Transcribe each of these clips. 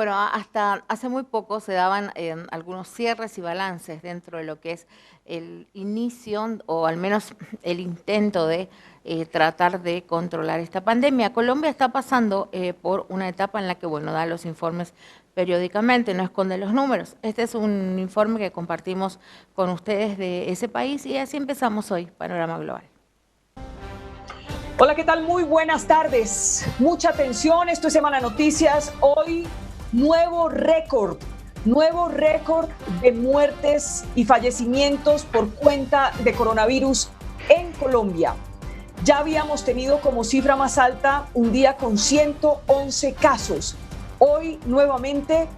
Bueno, hasta hace muy poco se daban algunos cierres y balances dentro de lo que es el inicio o al menos el intento de tratar de controlar esta pandemia. Colombia está pasando por una etapa en la que, bueno, da los informes periódicamente, no esconde los números. Este es un informe que compartimos con ustedes de ese país y así empezamos hoy, Panorama Global. Hola, ¿qué tal? Muy buenas tardes. Mucha atención, esto es Semana Noticias. Hoy, nuevo récord de muertes y fallecimientos por cuenta de coronavirus en Colombia. Ya habíamos tenido como cifra más alta un día con 111 casos. Hoy, nuevamente,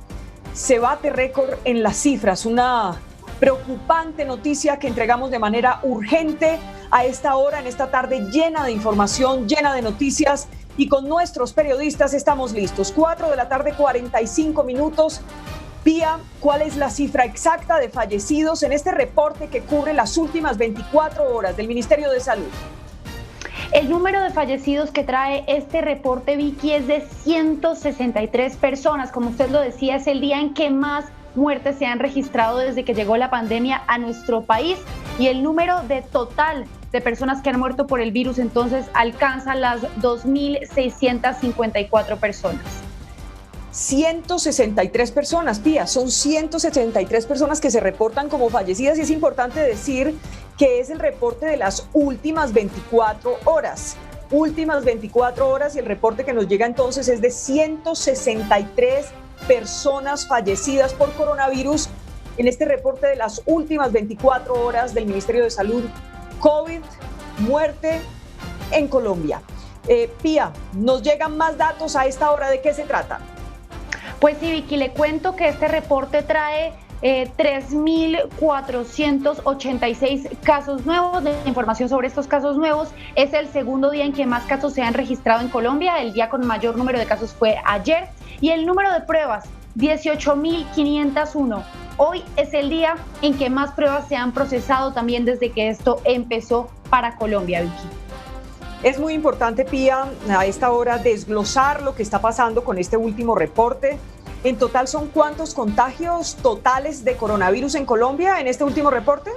se bate récord en las cifras. Una preocupante noticia que entregamos de manera urgente a esta hora, en esta tarde llena de información, llena de noticias, y con nuestros periodistas estamos listos. 4 de la tarde, 45 minutos. Pía, ¿cuál es la cifra exacta de fallecidos en este reporte que cubre las últimas 24 horas del Ministerio de Salud? El número de fallecidos que trae este reporte, Vicky, es de 163 personas. Como usted lo decía, es el día en que más muertes se han registrado desde que llegó la pandemia a nuestro país, y el número de total de personas que han muerto por el virus entonces alcanza las 2.654 personas. 163 personas, Pía, son 163 personas que se reportan como fallecidas, y es importante decir que es el reporte de las últimas 24 horas. Últimas 24 horas, y el reporte que nos llega entonces es de 163 personas fallecidas por coronavirus en este reporte de las últimas 24 horas del Ministerio de Salud. COVID, muerte en Colombia. Pía, nos llegan más datos a esta hora. ¿De qué se trata? Pues sí, Vicky, le cuento que este reporte trae 3.486 casos nuevos. De información sobre estos casos nuevos, es el segundo día en que más casos se han registrado en Colombia. El día con mayor número de casos fue ayer, y el número de pruebas, 18.501. Hoy es el día en que más pruebas se han procesado también desde que esto empezó para Colombia, Vicky. Es muy importante, Pía, a esta hora desglosar lo que está pasando con este último reporte. En total, ¿son cuántos contagios totales de coronavirus en Colombia en este último reporte?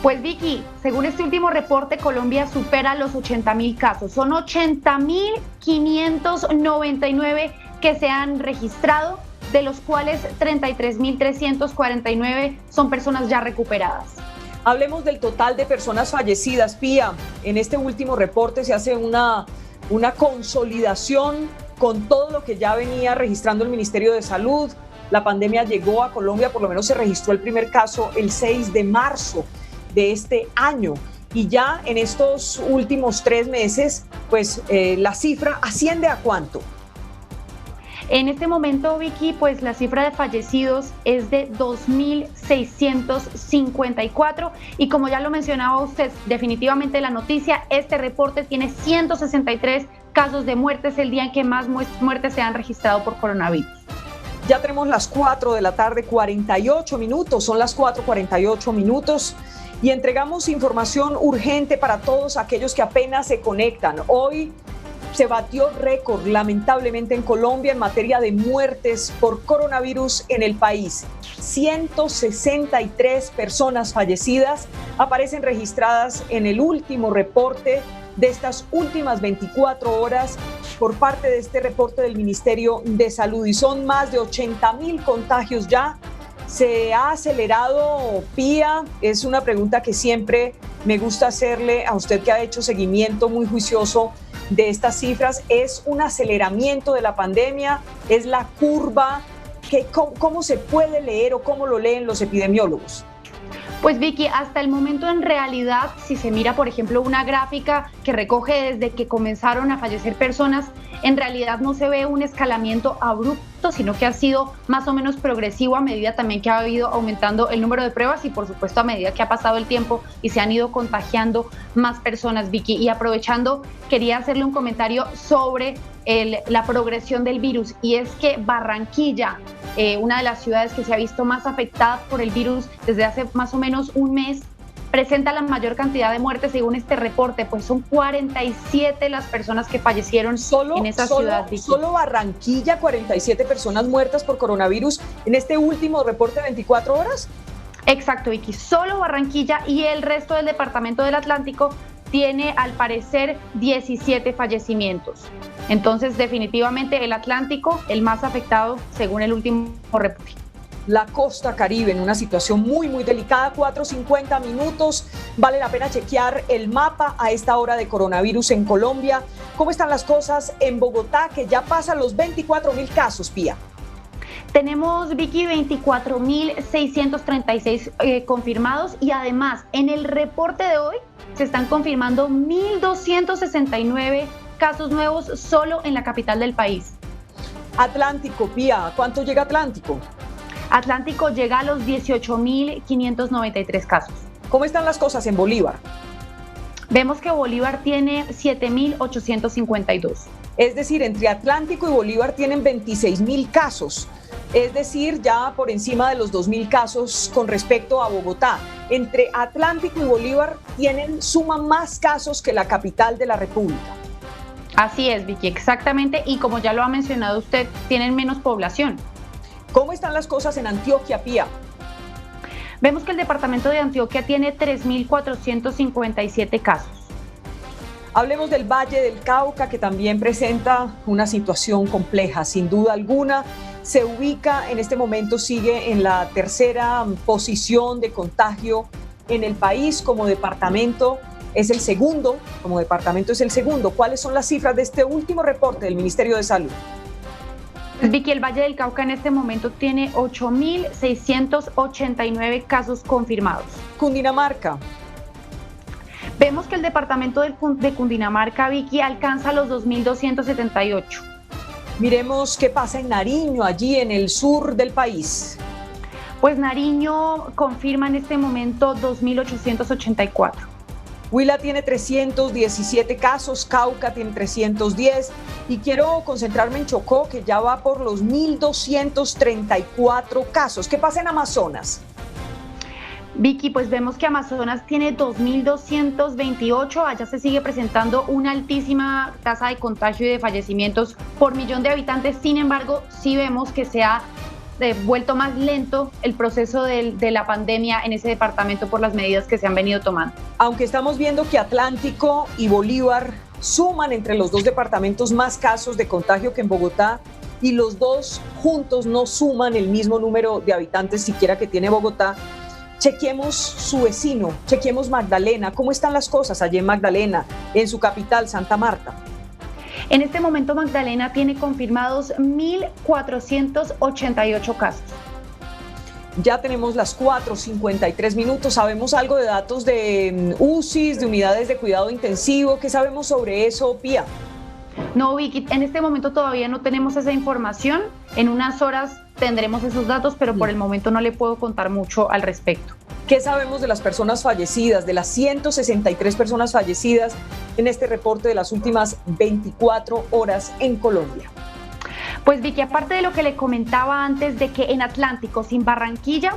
Pues Vicky, según este último reporte, Colombia supera los 80.000 casos. Son 80.599 que se han registrado, de los cuales 33.349 son personas ya recuperadas. Hablemos del total de personas fallecidas, Pía. En este último reporte se hace una consolidación con todo lo que ya venía registrando el Ministerio de Salud. La pandemia llegó a Colombia, por lo menos se registró el primer caso el 6 de marzo de este año. Y ya en estos últimos 3 meses, pues la cifra asciende ¿a cuánto? En este momento, Vicky, pues la cifra de fallecidos es de 2.654, y como ya lo mencionaba usted, definitivamente la noticia, este reporte tiene 163 casos de muertes, el día en que más muertes se han registrado por coronavirus. Ya tenemos las 4 de la tarde, 48 minutos, son las 4:48 minutos, y entregamos información urgente para todos aquellos que apenas se conectan. Hoy se batió récord, lamentablemente, en Colombia en materia de muertes por coronavirus en el país. 163 personas fallecidas aparecen registradas en el último reporte de estas últimas 24 horas por parte de este reporte del Ministerio de Salud, y son más de 80.000 contagios ya. ¿Se ha acelerado, Pía? Es una pregunta que siempre me gusta hacerle a usted, que ha hecho seguimiento muy juicioso de estas cifras. ¿Es un aceleramiento de la pandemia? ¿Es la curva? ¿Cómo se puede leer o cómo lo leen los epidemiólogos? Pues Vicky, hasta el momento en realidad, si se mira por ejemplo una gráfica que recoge desde que comenzaron a fallecer personas, en realidad no se ve un escalamiento abrupto, sino que ha sido más o menos progresivo a medida también que ha ido aumentando el número de pruebas, y por supuesto a medida que ha pasado el tiempo y se han ido contagiando más personas, Vicky. Y aprovechando, quería hacerle un comentario sobre la progresión del virus, y es que Barranquilla, una de las ciudades que se ha visto más afectada por el virus desde hace más o menos un mes, presenta la mayor cantidad de muertes según este reporte, pues son 47 las personas que fallecieron en esa ciudad. Vicky. Solo Barranquilla, 47 personas muertas por coronavirus en este último reporte de 24 horas. Exacto, Vicky, solo Barranquilla, y el resto del departamento del Atlántico tiene al parecer 17 fallecimientos. Entonces, definitivamente el Atlántico, el más afectado según el último reporte. La costa Caribe en una situación muy delicada, 4:50 minutos. Vale la pena chequear el mapa a esta hora de coronavirus en Colombia. ¿Cómo están las cosas en Bogotá, que ya pasan los 24.000 casos, Pía? Tenemos, Vicky, 24.636 confirmados, y además en el reporte de hoy se están confirmando 1.269 casos nuevos solo en la capital del país. Atlántico, Pía, ¿cuánto llega Atlántico? Atlántico llega a los 18.593 casos. ¿Cómo están las cosas en Bolívar? Vemos que Bolívar tiene 7.852. Es decir, entre Atlántico y Bolívar tienen 26.000 casos. Es decir, ya por encima de los 2.000 casos con respecto a Bogotá. Entre Atlántico y Bolívar suman más casos que la capital de la República. Así es, Vicky, exactamente. Y como ya lo ha mencionado usted, tienen menos población. ¿Cómo están las cosas en Antioquia, Pía? Vemos que el departamento de Antioquia tiene 3.457 casos. Hablemos del Valle del Cauca, que también presenta una situación compleja, sin duda alguna. Se ubica en este momento, sigue en la tercera posición de contagio en el país como departamento. Es el segundo, como departamento es el segundo. ¿Cuáles son las cifras de este último reporte del Ministerio de Salud? Vicky, el Valle del Cauca en este momento tiene 8.689 casos confirmados. Cundinamarca. Vemos que el departamento de Cundinamarca, Vicky, alcanza los 2.278. Miremos qué pasa en Nariño, allí en el sur del país. Pues Nariño confirma en este momento 2.884. Huila tiene 317 casos, Cauca tiene 310, y quiero concentrarme en Chocó, que ya va por los 1.234 casos. ¿Qué pasa en Amazonas? Vicky, pues vemos que Amazonas tiene 2.228, allá se sigue presentando una altísima tasa de contagio y de fallecimientos por millón de habitantes. Sin embargo, sí vemos que se ha vuelto más lento el proceso de la pandemia en ese departamento por las medidas que se han venido tomando. Aunque estamos viendo que Atlántico y Bolívar suman entre los dos departamentos más casos de contagio que en Bogotá, y los dos juntos no suman el mismo número de habitantes siquiera que tiene Bogotá, chequemos su vecino, chequemos Magdalena. ¿Cómo están las cosas allí en Magdalena, en su capital, Santa Marta? En este momento Magdalena tiene confirmados 1.488 casos. Ya tenemos las 4:53 minutos. ¿Sabemos algo de datos de UCIs, de unidades de cuidado intensivo? ¿Qué sabemos sobre eso, Pía? No, Vicky, en este momento todavía no tenemos esa información. En unas horas tendremos esos datos, pero por el momento no le puedo contar mucho al respecto. ¿Qué sabemos de las personas fallecidas, de las 163 personas fallecidas en este reporte de las últimas 24 horas en Colombia? Pues Vicky, aparte de lo que le comentaba antes de que en Atlántico, sin Barranquilla,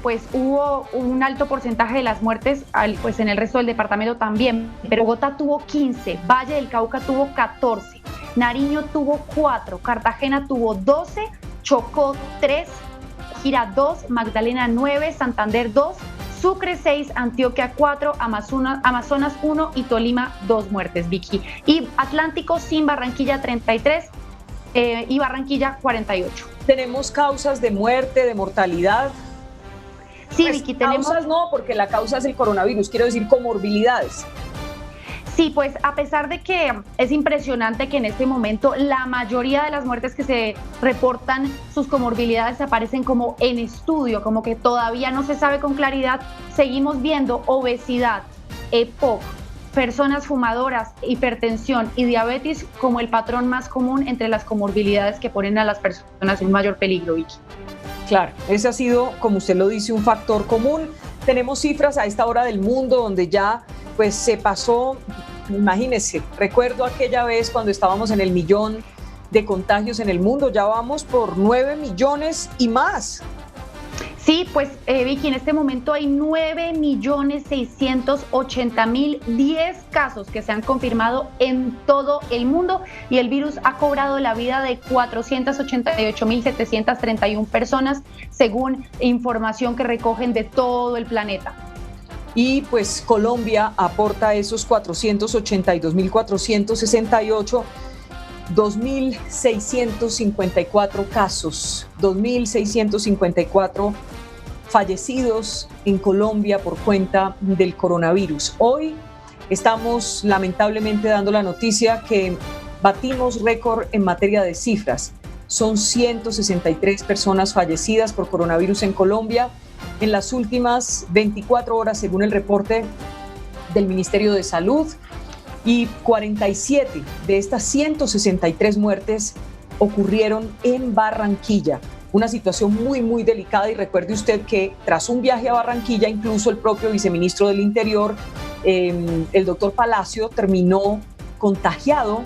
pues hubo un alto porcentaje de las muertes, pues en el resto del departamento también, pero Bogotá tuvo 15, Valle del Cauca tuvo 14, Nariño tuvo 4, Cartagena tuvo 12, Chocó 3, Gira 2, Magdalena 9, Santander 2, Sucre 6, Antioquia 4, Amazonas 1 y Tolima 2 muertes, Vicky. Y Atlántico sin Barranquilla 33 y Barranquilla 48. ¿Tenemos causas de muerte, de mortalidad? Sí, Pues, Vicky, tenemos... Causas no, porque la causa es el coronavirus, quiero decir comorbilidades. Sí, pues a pesar de que es impresionante que en este momento la mayoría de las muertes que se reportan, sus comorbilidades aparecen como en estudio, como que todavía no se sabe con claridad, seguimos viendo obesidad, EPOC, personas fumadoras, hipertensión y diabetes como el patrón más común entre las comorbilidades que ponen a las personas en mayor peligro, Vicky. Claro, ese ha sido, como usted lo dice, un factor común. Tenemos cifras a esta hora del mundo donde ya pues se pasó, imagínense, recuerdo aquella vez cuando estábamos en el 1.000.000 de contagios en el mundo, ya vamos por 9 millones y más. Sí, pues Vicky, en este momento hay 9.680.010 casos que se han confirmado en todo el mundo y el virus ha cobrado la vida de 488.731 personas, según información que recogen de todo el planeta. Y pues Colombia aporta esos 482.468, 2.654 casos, 2.654 fallecidos en Colombia por cuenta del coronavirus. Hoy estamos lamentablemente dando la noticia que batimos récord en materia de cifras. Son 163 personas fallecidas por coronavirus en Colombia en las últimas 24 horas, según el reporte del Ministerio de Salud. Y 47 de estas 163 muertes ocurrieron en Barranquilla. Una situación muy, muy delicada, y recuerde usted que tras un viaje a Barranquilla, incluso el propio viceministro del Interior, el doctor Palacios terminó contagiado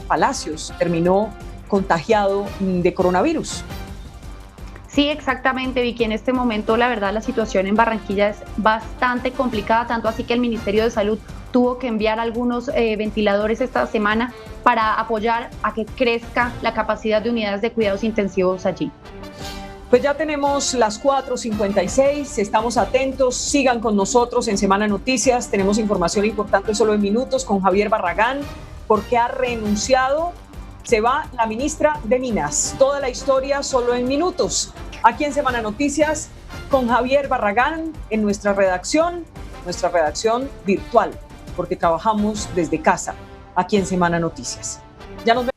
de coronavirus. Sí, exactamente, Vicky. En este momento, la verdad, la situación en Barranquilla es bastante complicada, tanto así que el Ministerio de Salud tuvo que enviar algunos ventiladores esta semana para apoyar a que crezca la capacidad de unidades de cuidados intensivos allí. Pues ya tenemos las 4:56, estamos atentos, sigan con nosotros en Semana Noticias, tenemos información importante solo en minutos con Javier Barragán, porque ha renunciado, se va la ministra de Minas. Toda la historia solo en minutos, aquí en Semana Noticias con Javier Barragán en nuestra redacción virtual, porque trabajamos desde casa, aquí en Semana Noticias. Ya nos vemos.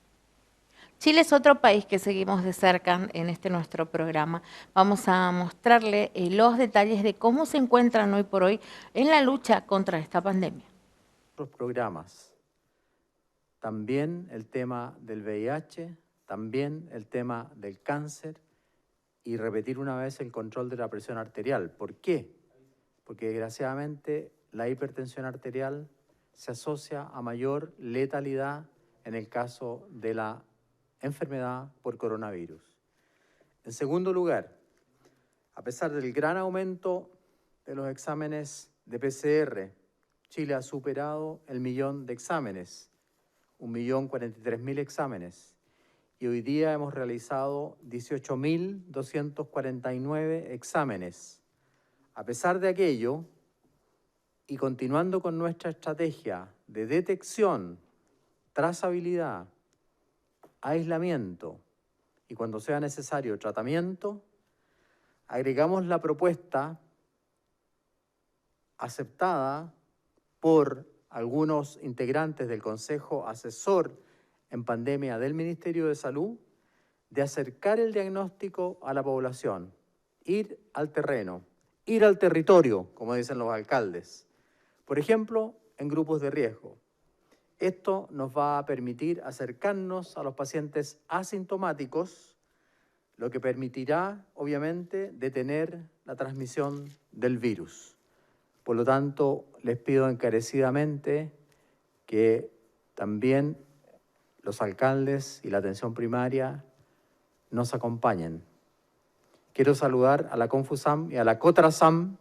Chile es otro país que seguimos de cerca en este nuestro programa. Vamos a mostrarle los detalles de cómo se encuentran hoy por hoy en la lucha contra esta pandemia. Los programas, también el tema del VIH, también el tema del cáncer y repetir una vez el control de la presión arterial. ¿Por qué? Porque desgraciadamente la hipertensión arterial se asocia a mayor letalidad en el caso de la enfermedad por coronavirus. En segundo lugar, a pesar del gran aumento de los exámenes de PCR, Chile ha superado el 1.000.000 de exámenes, 1.043.000 exámenes, y hoy día hemos realizado 18.249 exámenes. A pesar de aquello, y continuando con nuestra estrategia de detección, trazabilidad, aislamiento y cuando sea necesario tratamiento, agregamos la propuesta aceptada por algunos integrantes del Consejo Asesor en Pandemia del Ministerio de Salud de acercar el diagnóstico a la población, ir al terreno, ir al territorio, como dicen los alcaldes, por ejemplo, en grupos de riesgo. Esto nos va a permitir acercarnos a los pacientes asintomáticos, lo que permitirá, obviamente, detener la transmisión del virus. Por lo tanto, les pido encarecidamente que también los alcaldes y la atención primaria nos acompañen. Quiero saludar a la Confusam y a la Cotrasam,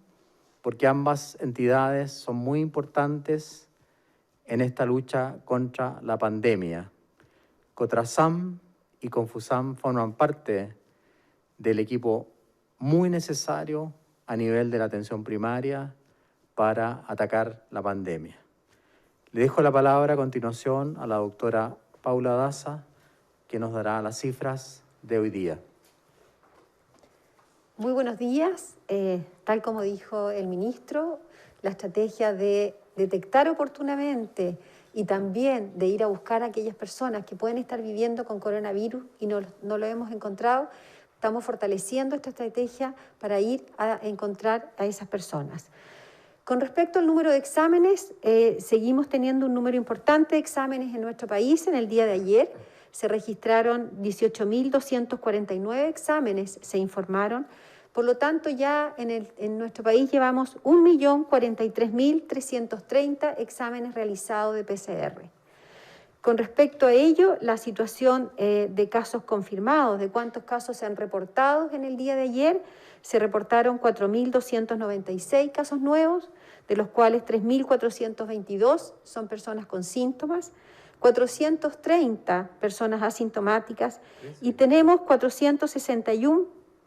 porque ambas entidades son muy importantes en esta lucha contra la pandemia. Cotrasam y Confusam forman parte del equipo muy necesario a nivel de la atención primaria para atacar la pandemia. Le dejo la palabra a continuación a la doctora Paula Daza, que nos dará las cifras de hoy día. Muy buenos días. Tal como dijo el ministro, la estrategia de detectar oportunamente y también de ir a buscar a aquellas personas que pueden estar viviendo con coronavirus y no lo hemos encontrado, estamos fortaleciendo esta estrategia para ir a encontrar a esas personas. Con respecto al número de exámenes, seguimos teniendo un número importante de exámenes en nuestro país. En el día de ayer se registraron 18.249 exámenes, se informaron. Por lo tanto, ya en nuestro país llevamos 1.043.330 exámenes realizados de PCR. Con respecto a ello, la situación de casos confirmados, de cuántos casos se han reportado en el día de ayer, se reportaron 4.296 casos nuevos, de los cuales 3.422 son personas con síntomas, 430 personas asintomáticas y tenemos 461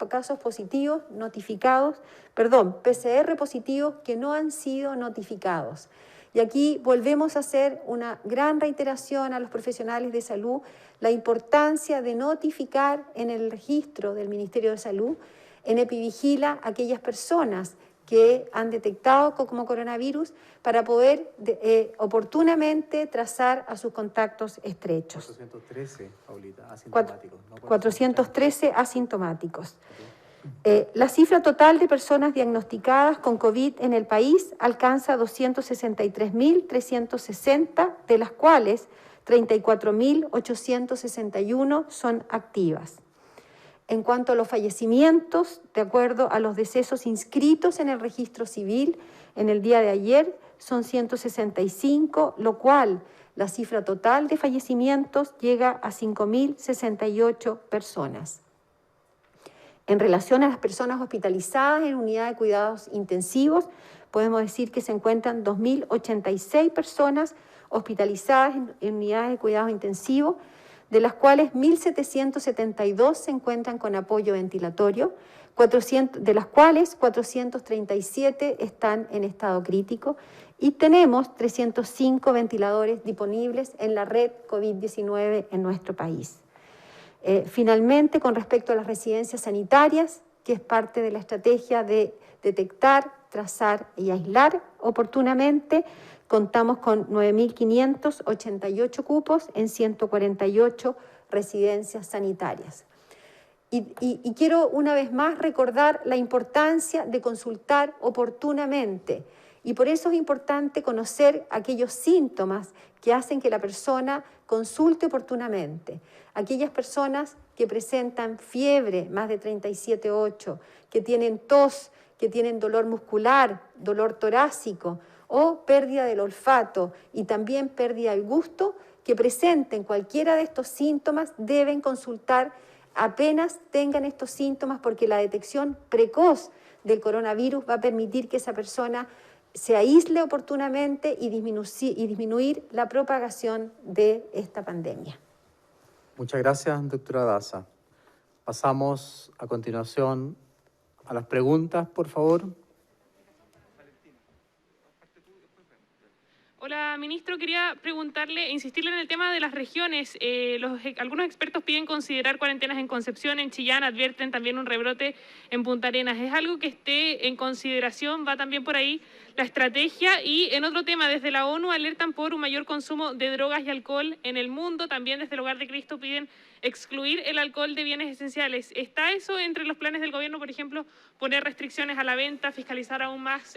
casos positivos notificados, PCR positivos que no han sido notificados. Y aquí volvemos a hacer una gran reiteración a los profesionales de salud, la importancia de notificar en el registro del Ministerio de Salud, en Epivigila, aquellas personas que han detectado como coronavirus para poder oportunamente trazar a sus contactos estrechos. 413, Paulita, asintomáticos. 413 asintomáticos. La cifra total de personas diagnosticadas con COVID en el país alcanza 263.360, de las cuales 34.861 son activas. En cuanto a los fallecimientos, de acuerdo a los decesos inscritos en el registro civil en el día de ayer, son 165, lo cual la cifra total de fallecimientos llega a 5.068 personas. En relación a las personas hospitalizadas en unidad de cuidados intensivos, podemos decir que se encuentran 2.086 personas hospitalizadas en unidades de cuidados intensivos, de las cuales 1.772 se encuentran con apoyo ventilatorio, de las cuales 437 están en estado crítico y tenemos 305 ventiladores disponibles en la red COVID-19 en nuestro país. Finalmente, con respecto a las residencias sanitarias, que es parte de la estrategia de detectar, trazar y aislar oportunamente, contamos con 9.588 cupos en 148 residencias sanitarias. Y quiero una vez más recordar la importancia de consultar oportunamente. Y por eso es importante conocer aquellos síntomas que hacen que la persona consulte oportunamente. Aquellas personas que presentan fiebre, más de 37,8, que tienen tos, que tienen dolor muscular, dolor torácico o pérdida del olfato y también pérdida del gusto, que presenten cualquiera de estos síntomas, deben consultar apenas tengan estos síntomas, porque la detección precoz del coronavirus va a permitir que esa persona se aísle oportunamente y disminuir la propagación de esta pandemia. Muchas gracias, doctora Daza. Pasamos a continuación a las preguntas, por favor. Hola, ministro. Quería preguntarle, insistirle en el tema de las regiones. Algunos expertos piden considerar cuarentenas en Concepción, en Chillán, advierten también un rebrote en Punta Arenas. ¿Es algo que esté en consideración? ¿Va también por ahí la estrategia? Y en otro tema, desde la ONU alertan por un mayor consumo de drogas y alcohol en el mundo. También desde el Hogar de Cristo piden excluir el alcohol de bienes esenciales. ¿Está eso entre los planes del gobierno, por ejemplo, poner restricciones a la venta, fiscalizar aún más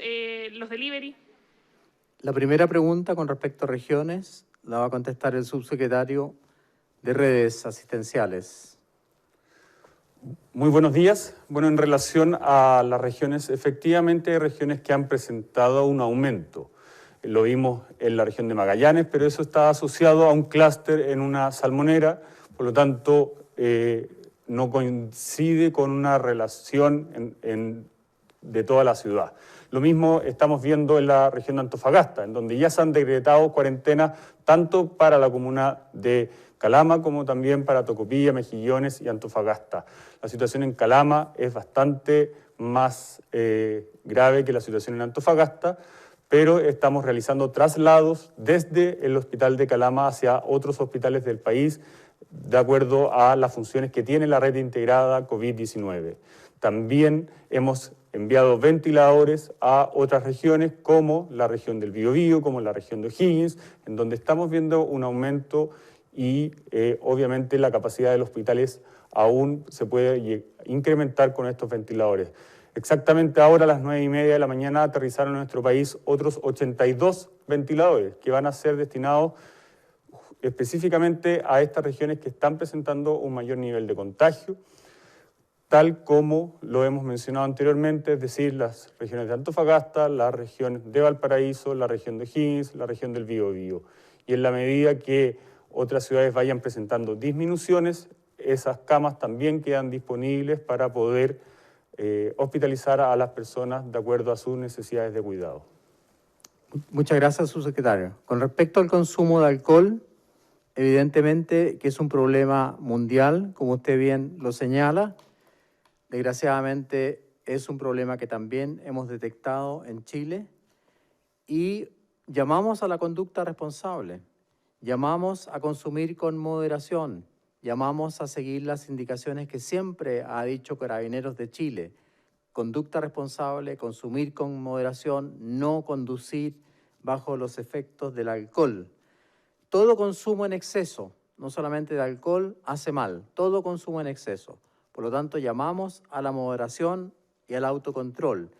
los delivery? La primera pregunta con respecto a regiones la va a contestar el subsecretario de Redes Asistenciales. Muy buenos días. Bueno, en relación a las regiones, efectivamente hay regiones que han presentado un aumento. Lo vimos en la región de Magallanes, pero eso está asociado a un clúster en una salmonera, por lo tanto no coincide con una relación de toda la ciudad. Lo mismo estamos viendo en la región de Antofagasta, en donde ya se han decretado cuarentenas tanto para la comuna de Calama como también para Tocopilla, Mejillones y Antofagasta. La situación en Calama es bastante más grave que la situación en Antofagasta, pero estamos realizando traslados desde el hospital de Calama hacia otros hospitales del país, de acuerdo a las funciones que tiene la red integrada COVID-19. También hemos enviado ventiladores a otras regiones, como la región del Biobío, como la región de O'Higgins, en donde estamos viendo un aumento y obviamente la capacidad de los hospitales aún se puede incrementar con estos ventiladores. Exactamente ahora a las 9:30 de la mañana aterrizaron en nuestro país otros 82 ventiladores que van a ser destinados específicamente a estas regiones que están presentando un mayor nivel de contagio, tal como lo hemos mencionado anteriormente, es decir, las regiones de Antofagasta, la región de Valparaíso, la región de O'Higgins, la región del Biobío. Y en la medida que otras ciudades vayan presentando disminuciones, esas camas también quedan disponibles para poder hospitalizar a las personas de acuerdo a sus necesidades de cuidado. Muchas gracias, subsecretario. Con respecto al consumo de alcohol, evidentemente que es un problema mundial, como usted bien lo señala. Desgraciadamente es un problema que también hemos detectado en Chile y llamamos a la conducta responsable, llamamos a consumir con moderación, llamamos a seguir las indicaciones que siempre ha dicho Carabineros de Chile. Conducta responsable, consumir con moderación, no conducir bajo los efectos del alcohol. Todo consumo en exceso, no solamente de alcohol, hace mal. Todo consumo en exceso. Por lo tanto, llamamos a la moderación y al autocontrol.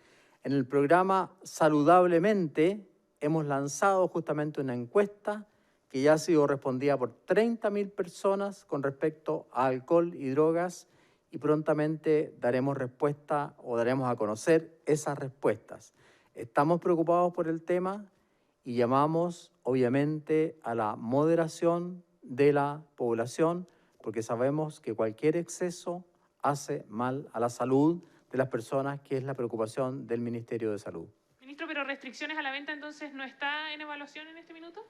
En el programa Saludablemente hemos lanzado justamente una encuesta que ya ha sido respondida por 30.000 personas con respecto a alcohol y drogas, y prontamente daremos respuesta o daremos a conocer esas respuestas. Estamos preocupados por el tema y llamamos obviamente a la moderación de la población, porque sabemos que cualquier exceso hace mal a la salud de las personas, que es la preocupación del Ministerio de Salud. Ministro, ¿pero restricciones a la venta entonces no está en evaluación en este minuto?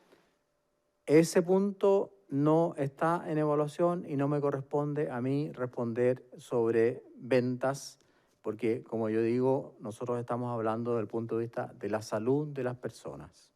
Ese punto no está en evaluación y no me corresponde a mí responder sobre ventas, porque, como yo digo, nosotros estamos hablando del punto de vista de la salud de las personas.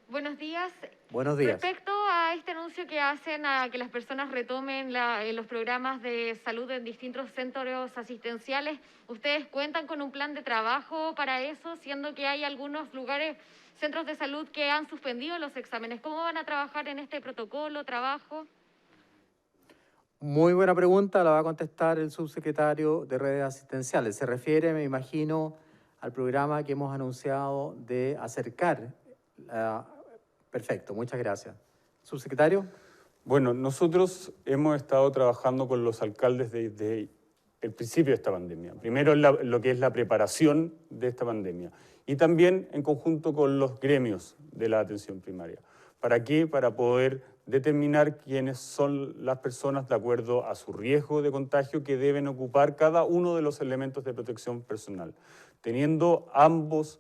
Buenos días. Buenos días. Respecto a este anuncio que hacen a que las personas retomen los programas de salud en distintos centros asistenciales, ¿ustedes cuentan con un plan de trabajo para eso, siendo que hay algunos lugares, centros de salud que han suspendido los exámenes? ¿Cómo van a trabajar en este protocolo, trabajo? Muy buena pregunta, la va a contestar el subsecretario de Redes Asistenciales. Se refiere, me imagino, al programa que hemos anunciado de acercar. Perfecto, muchas gracias. Subsecretario. Bueno, nosotros hemos estado trabajando con los alcaldes desde el principio de esta pandemia. Primero lo que es la preparación de esta pandemia y también en conjunto con los gremios de la atención primaria. ¿Para qué? Para poder determinar quiénes son las personas de acuerdo a su riesgo de contagio que deben ocupar cada uno de los elementos de protección personal. Teniendo ambos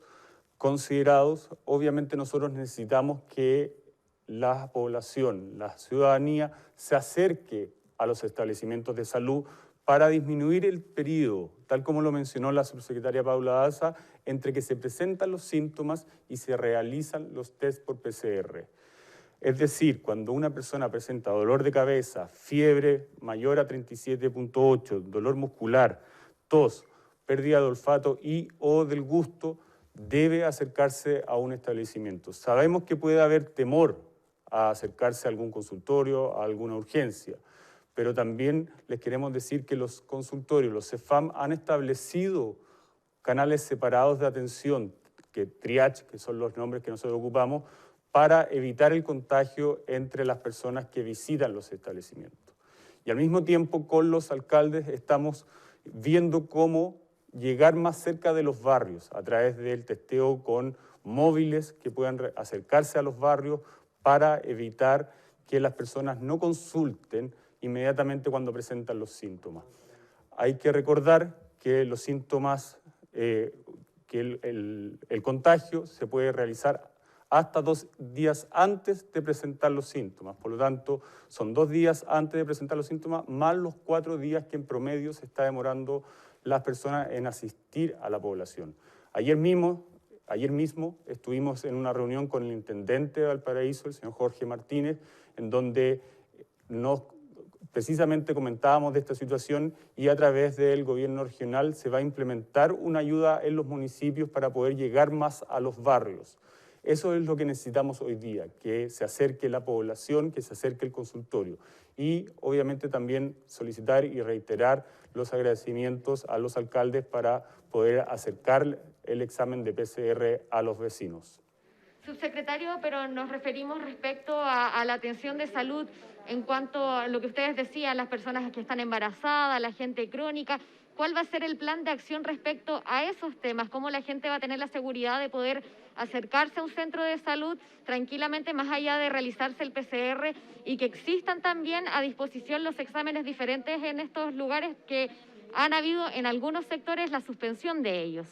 considerados, obviamente nosotros necesitamos que la población, la ciudadanía, se acerque a los establecimientos de salud para disminuir el periodo, tal como lo mencionó la subsecretaria Paula Daza, entre que se presentan los síntomas y se realizan los test por PCR. Es decir, cuando una persona presenta dolor de cabeza, fiebre mayor a 37.8, dolor muscular, tos, pérdida de olfato y o del gusto, debe acercarse a un establecimiento. Sabemos que puede haber temor a acercarse a algún consultorio, a alguna urgencia, pero también les queremos decir que los consultorios, los CEFAM, han establecido canales separados de atención, que triage, que son los nombres que nosotros ocupamos, para evitar el contagio entre las personas que visitan los establecimientos. Y al mismo tiempo, con los alcaldes estamos viendo cómo llegar más cerca de los barrios a través del testeo con móviles que puedan acercarse a los barrios para evitar que las personas no consulten inmediatamente cuando presentan los síntomas. Hay que recordar que los síntomas, que el contagio se puede realizar hasta 2 días antes de presentar los síntomas. Por lo tanto, son 2 días antes de presentar los síntomas, más los 4 días que en promedio se está demorando las personas en asistir a la población. Ayer mismo estuvimos en una reunión con el intendente de Valparaíso, el señor Jorge Martínez, en donde nos precisamente comentábamos de esta situación y a través del gobierno regional se va a implementar una ayuda en los municipios para poder llegar más a los barrios. Eso es lo que necesitamos hoy día, que se acerque la población, que se acerque el consultorio. Y obviamente también solicitar y reiterar los agradecimientos a los alcaldes para poder acercar el examen de PCR a los vecinos. Subsecretario, pero nos referimos respecto a la atención de salud en cuanto a lo que ustedes decían, las personas que están embarazadas, la gente crónica. ¿Cuál va a ser el plan de acción respecto a esos temas? ¿Cómo la gente va a tener la seguridad de poder acercarse a un centro de salud tranquilamente, más allá de realizarse el PCR, y que existan también a disposición los exámenes diferentes en estos lugares, que han habido en algunos sectores la suspensión de ellos?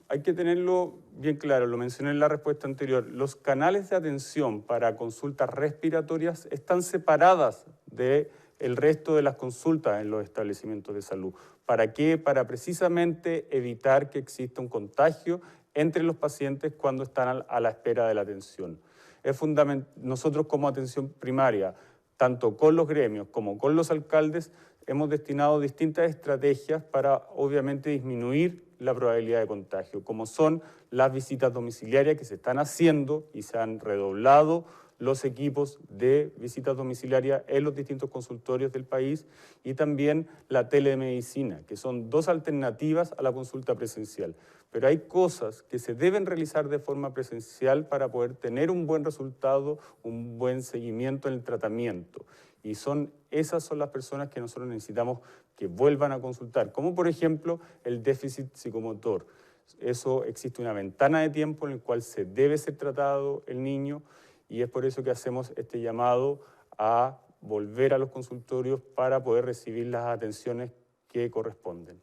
Hay que tenerlo bien claro, lo mencioné en la respuesta anterior. Los canales de atención para consultas respiratorias están separadas del resto de las consultas en los establecimientos de salud. ¿Para qué? Para precisamente evitar que exista un contagio entre los pacientes cuando están a la espera de la atención. Es fundamental, nosotros como atención primaria, tanto con los gremios como con los alcaldes, hemos destinado distintas estrategias para obviamente disminuir la probabilidad de contagio, como son las visitas domiciliarias que se están haciendo y se han redoblado los equipos de visitas domiciliarias en los distintos consultorios del país, y también la telemedicina, que son dos alternativas a la consulta presencial. Pero hay cosas que se deben realizar de forma presencial para poder tener un buen resultado, un buen seguimiento en el tratamiento. Y esas son las personas que nosotros necesitamos que vuelvan a consultar, como por ejemplo el déficit psicomotor. Eso existe una ventana de tiempo en el cual se debe ser tratado el niño, y es por eso que hacemos este llamado a volver a los consultorios para poder recibir las atenciones que corresponden.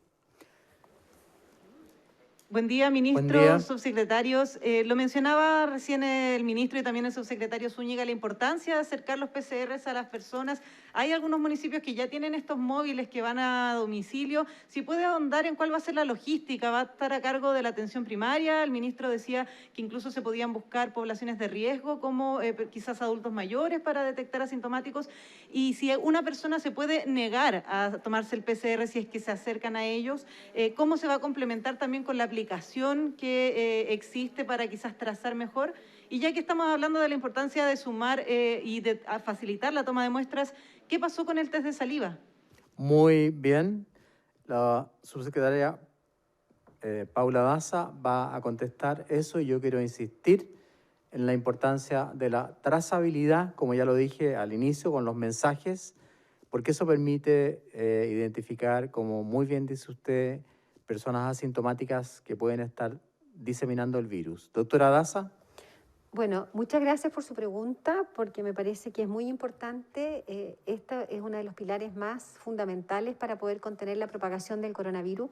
Buen día, ministro, Buen día. subsecretarios. Lo mencionaba recién el ministro y también el subsecretario Zúñiga, la importancia de acercar los PCRs a las personas. Hay algunos municipios que ya tienen estos móviles que van a domicilio. Si puede ahondar en cuál va a ser la logística, ¿va a estar a cargo de la atención primaria? El ministro decía que incluso se podían buscar poblaciones de riesgo, como quizás adultos mayores, para detectar asintomáticos. Y si una persona se puede negar a tomarse el PCR si es que se acercan a ellos, ¿cómo se va a complementar también con la aplicación que existe para quizás trazar mejor? Y ya que estamos hablando de la importancia de sumar y de facilitar la toma de muestras, ¿qué pasó con el test de saliva? Muy bien. La subsecretaria Paula Daza va a contestar eso, y yo quiero insistir en la importancia de la trazabilidad, como ya lo dije al inicio, con los mensajes, porque eso permite identificar, como muy bien dice usted, personas asintomáticas que pueden estar diseminando el virus. Doctora Daza. Bueno, muchas gracias por su pregunta, porque me parece que es muy importante. Esta es uno de los pilares más fundamentales para poder contener la propagación del coronavirus,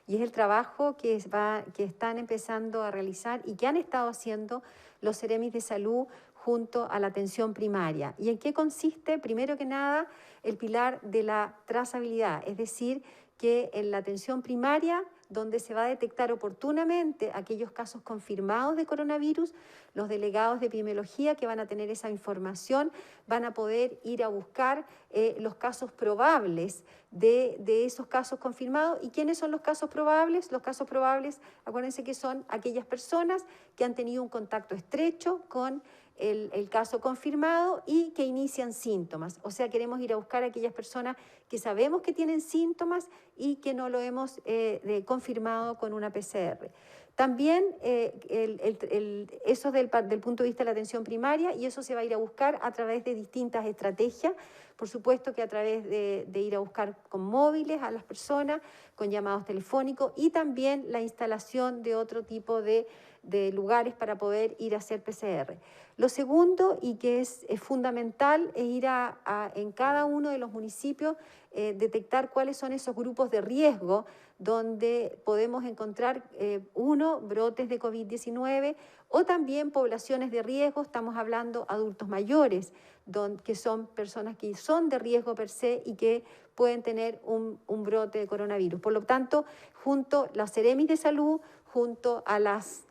y es el trabajo que están empezando a realizar y que han estado haciendo los Seremis de Salud junto a la atención primaria. ¿Y en qué consiste? Primero que nada, el pilar de la trazabilidad, es decir, que en la atención primaria, donde se va a detectar oportunamente aquellos casos confirmados de coronavirus, los delegados de epidemiología que van a tener esa información van a poder ir a buscar los casos probables de esos casos confirmados. ¿Y quiénes son los casos probables? Los casos probables, acuérdense que son aquellas personas que han tenido un contacto estrecho con el caso confirmado y que inician síntomas. O sea, queremos ir a buscar a aquellas personas que sabemos que tienen síntomas y que no lo hemos confirmado con una PCR. También eso del punto de vista de la atención primaria, y eso se va a ir a buscar a través de distintas estrategias. Por supuesto que a través de ir a buscar con móviles a las personas, con llamados telefónicos, y también la instalación de otro tipo de lugares para poder ir a hacer PCR. Lo segundo, y que es fundamental, es ir en cada uno de los municipios, detectar cuáles son esos grupos de riesgo donde podemos encontrar, brotes de COVID-19, o también poblaciones de riesgo. Estamos hablando adultos mayores, que son personas que son de riesgo per se y que pueden tener un brote de coronavirus. Por lo tanto, junto a las Seremis de Salud, junto a las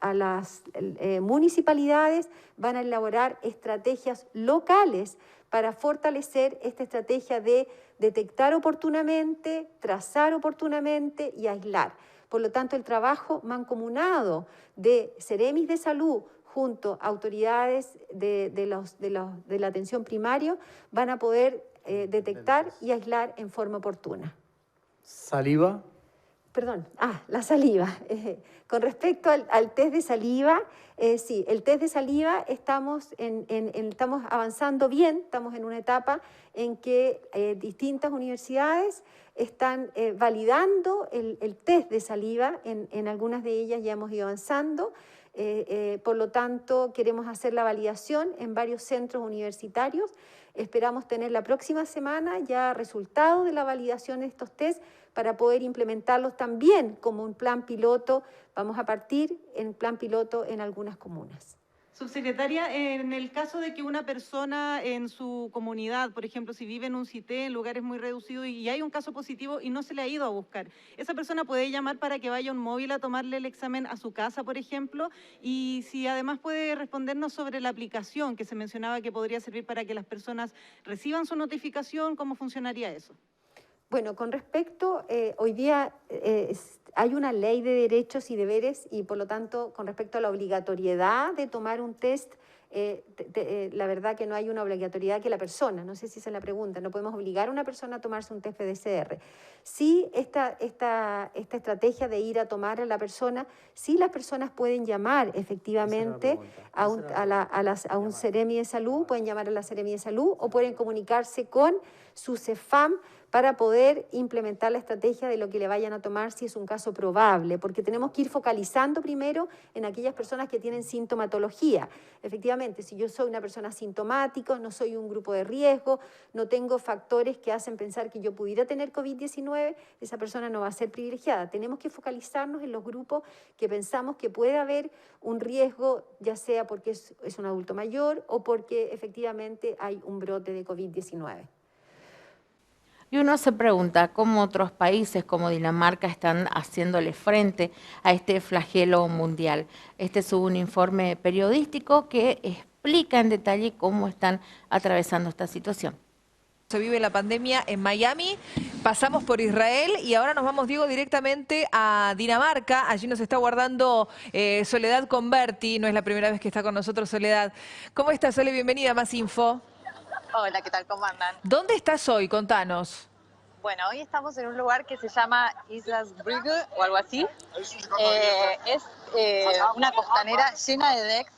municipalidades, van a elaborar estrategias locales para fortalecer esta estrategia de detectar oportunamente, trazar oportunamente y aislar. Por lo tanto, el trabajo mancomunado de Seremis de Salud junto a autoridades de la atención primaria van a poder detectar y aislar en forma oportuna. Saliva. Perdón, la saliva. Con respecto al test de saliva, sí, el test de saliva estamos avanzando bien, estamos en una etapa en que distintas universidades están validando el test de saliva, en algunas de ellas ya hemos ido avanzando, por lo tanto queremos hacer la validación en varios centros universitarios. Esperamos tener la próxima semana ya resultados de la validación de estos test para poder implementarlos también como un plan piloto. Vamos a partir en plan piloto en algunas comunas. Subsecretaria, en el caso de que una persona en su comunidad, por ejemplo, si vive en un CITE, en lugares muy reducidos y hay un caso positivo y no se le ha ido a buscar, ¿esa persona puede llamar para que vaya un móvil a tomarle el examen a su casa, por ejemplo? Y si además puede respondernos sobre la aplicación que se mencionaba que podría servir para que las personas reciban su notificación, ¿cómo funcionaría eso? Bueno, con respecto, hoy día hay una ley de derechos y deberes y por lo tanto, con respecto a la obligatoriedad de tomar un test, la verdad que no hay una obligatoriedad que la persona, no sé si esa es la pregunta, no podemos obligar a una persona a tomarse un test PCR. Sí, esta estrategia de ir a tomar a la persona, sí las personas pueden llamar efectivamente a un Seremi de Salud, pueden llamar a la Seremi de Salud o pueden comunicarse con su CEFAM para poder implementar la estrategia de lo que le vayan a tomar si es un caso probable, porque tenemos que ir focalizando primero en aquellas personas que tienen sintomatología. Efectivamente, si yo soy una persona asintomática, no soy un grupo de riesgo, no tengo factores que hacen pensar que yo pudiera tener COVID-19, esa persona no va a ser privilegiada. Tenemos que focalizarnos en los grupos que pensamos que puede haber un riesgo, ya sea porque es un adulto mayor o porque efectivamente hay un brote de COVID-19. Y uno se pregunta cómo otros países como Dinamarca están haciéndole frente a este flagelo mundial. Este es un informe periodístico que explica en detalle cómo están atravesando esta situación. Se vive la pandemia en Miami, pasamos por Israel y ahora nos vamos, Diego, directamente a Dinamarca. Allí nos está guardando Soledad Converti, no es la primera vez que está con nosotros Soledad. ¿Cómo estás, Sole? Bienvenida a Más Info. Hola, ¿qué tal? ¿Cómo andan? ¿Dónde estás hoy? Contanos. Bueno, hoy estamos en un lugar que se llama Islas Brygge o algo así. Es una costanera llena de decks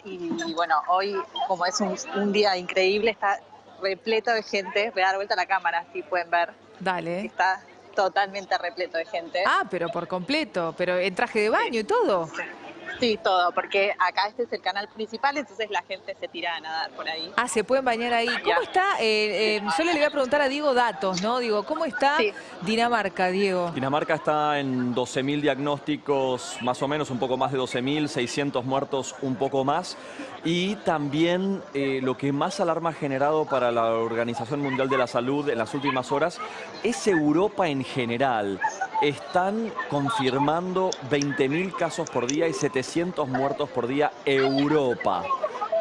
y bueno, hoy como es un día increíble, está repleto de gente. Voy a dar vuelta a la cámara, así pueden ver. Dale. Está totalmente repleto de gente. Ah, pero por completo, pero en traje de baño y todo. Sí. Sí, todo, porque acá este es el canal principal, entonces la gente se tira a nadar por ahí. Ah, se pueden bañar ahí. ¿Cómo está? Solo le voy a preguntar a Diego datos, ¿no? Digo, ¿cómo está Dinamarca, Diego? Dinamarca está en 12.000 diagnósticos, más o menos, un poco más de 12.000, 600 muertos, un poco más. Y también lo que más alarma ha generado para la Organización Mundial de la Salud en las últimas horas es Europa en general. Están confirmando 20.000 casos por día y 700 muertos por día Europa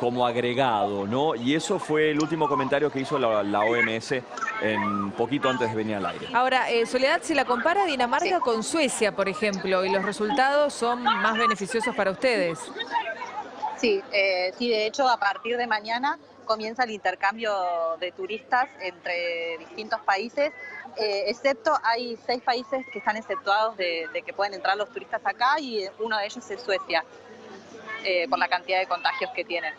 como agregado, ¿no? Y eso fue el último comentario que hizo la OMS en poquito antes de venir al aire. Ahora, Soledad, se la compara Dinamarca con Suecia, por ejemplo, y los resultados son más beneficiosos para ustedes. Sí, sí, de hecho, a partir de mañana comienza el intercambio de turistas entre distintos países, excepto hay 6 países que están exceptuados de que pueden entrar los turistas acá y uno de ellos es Suecia, por la cantidad de contagios que tienen.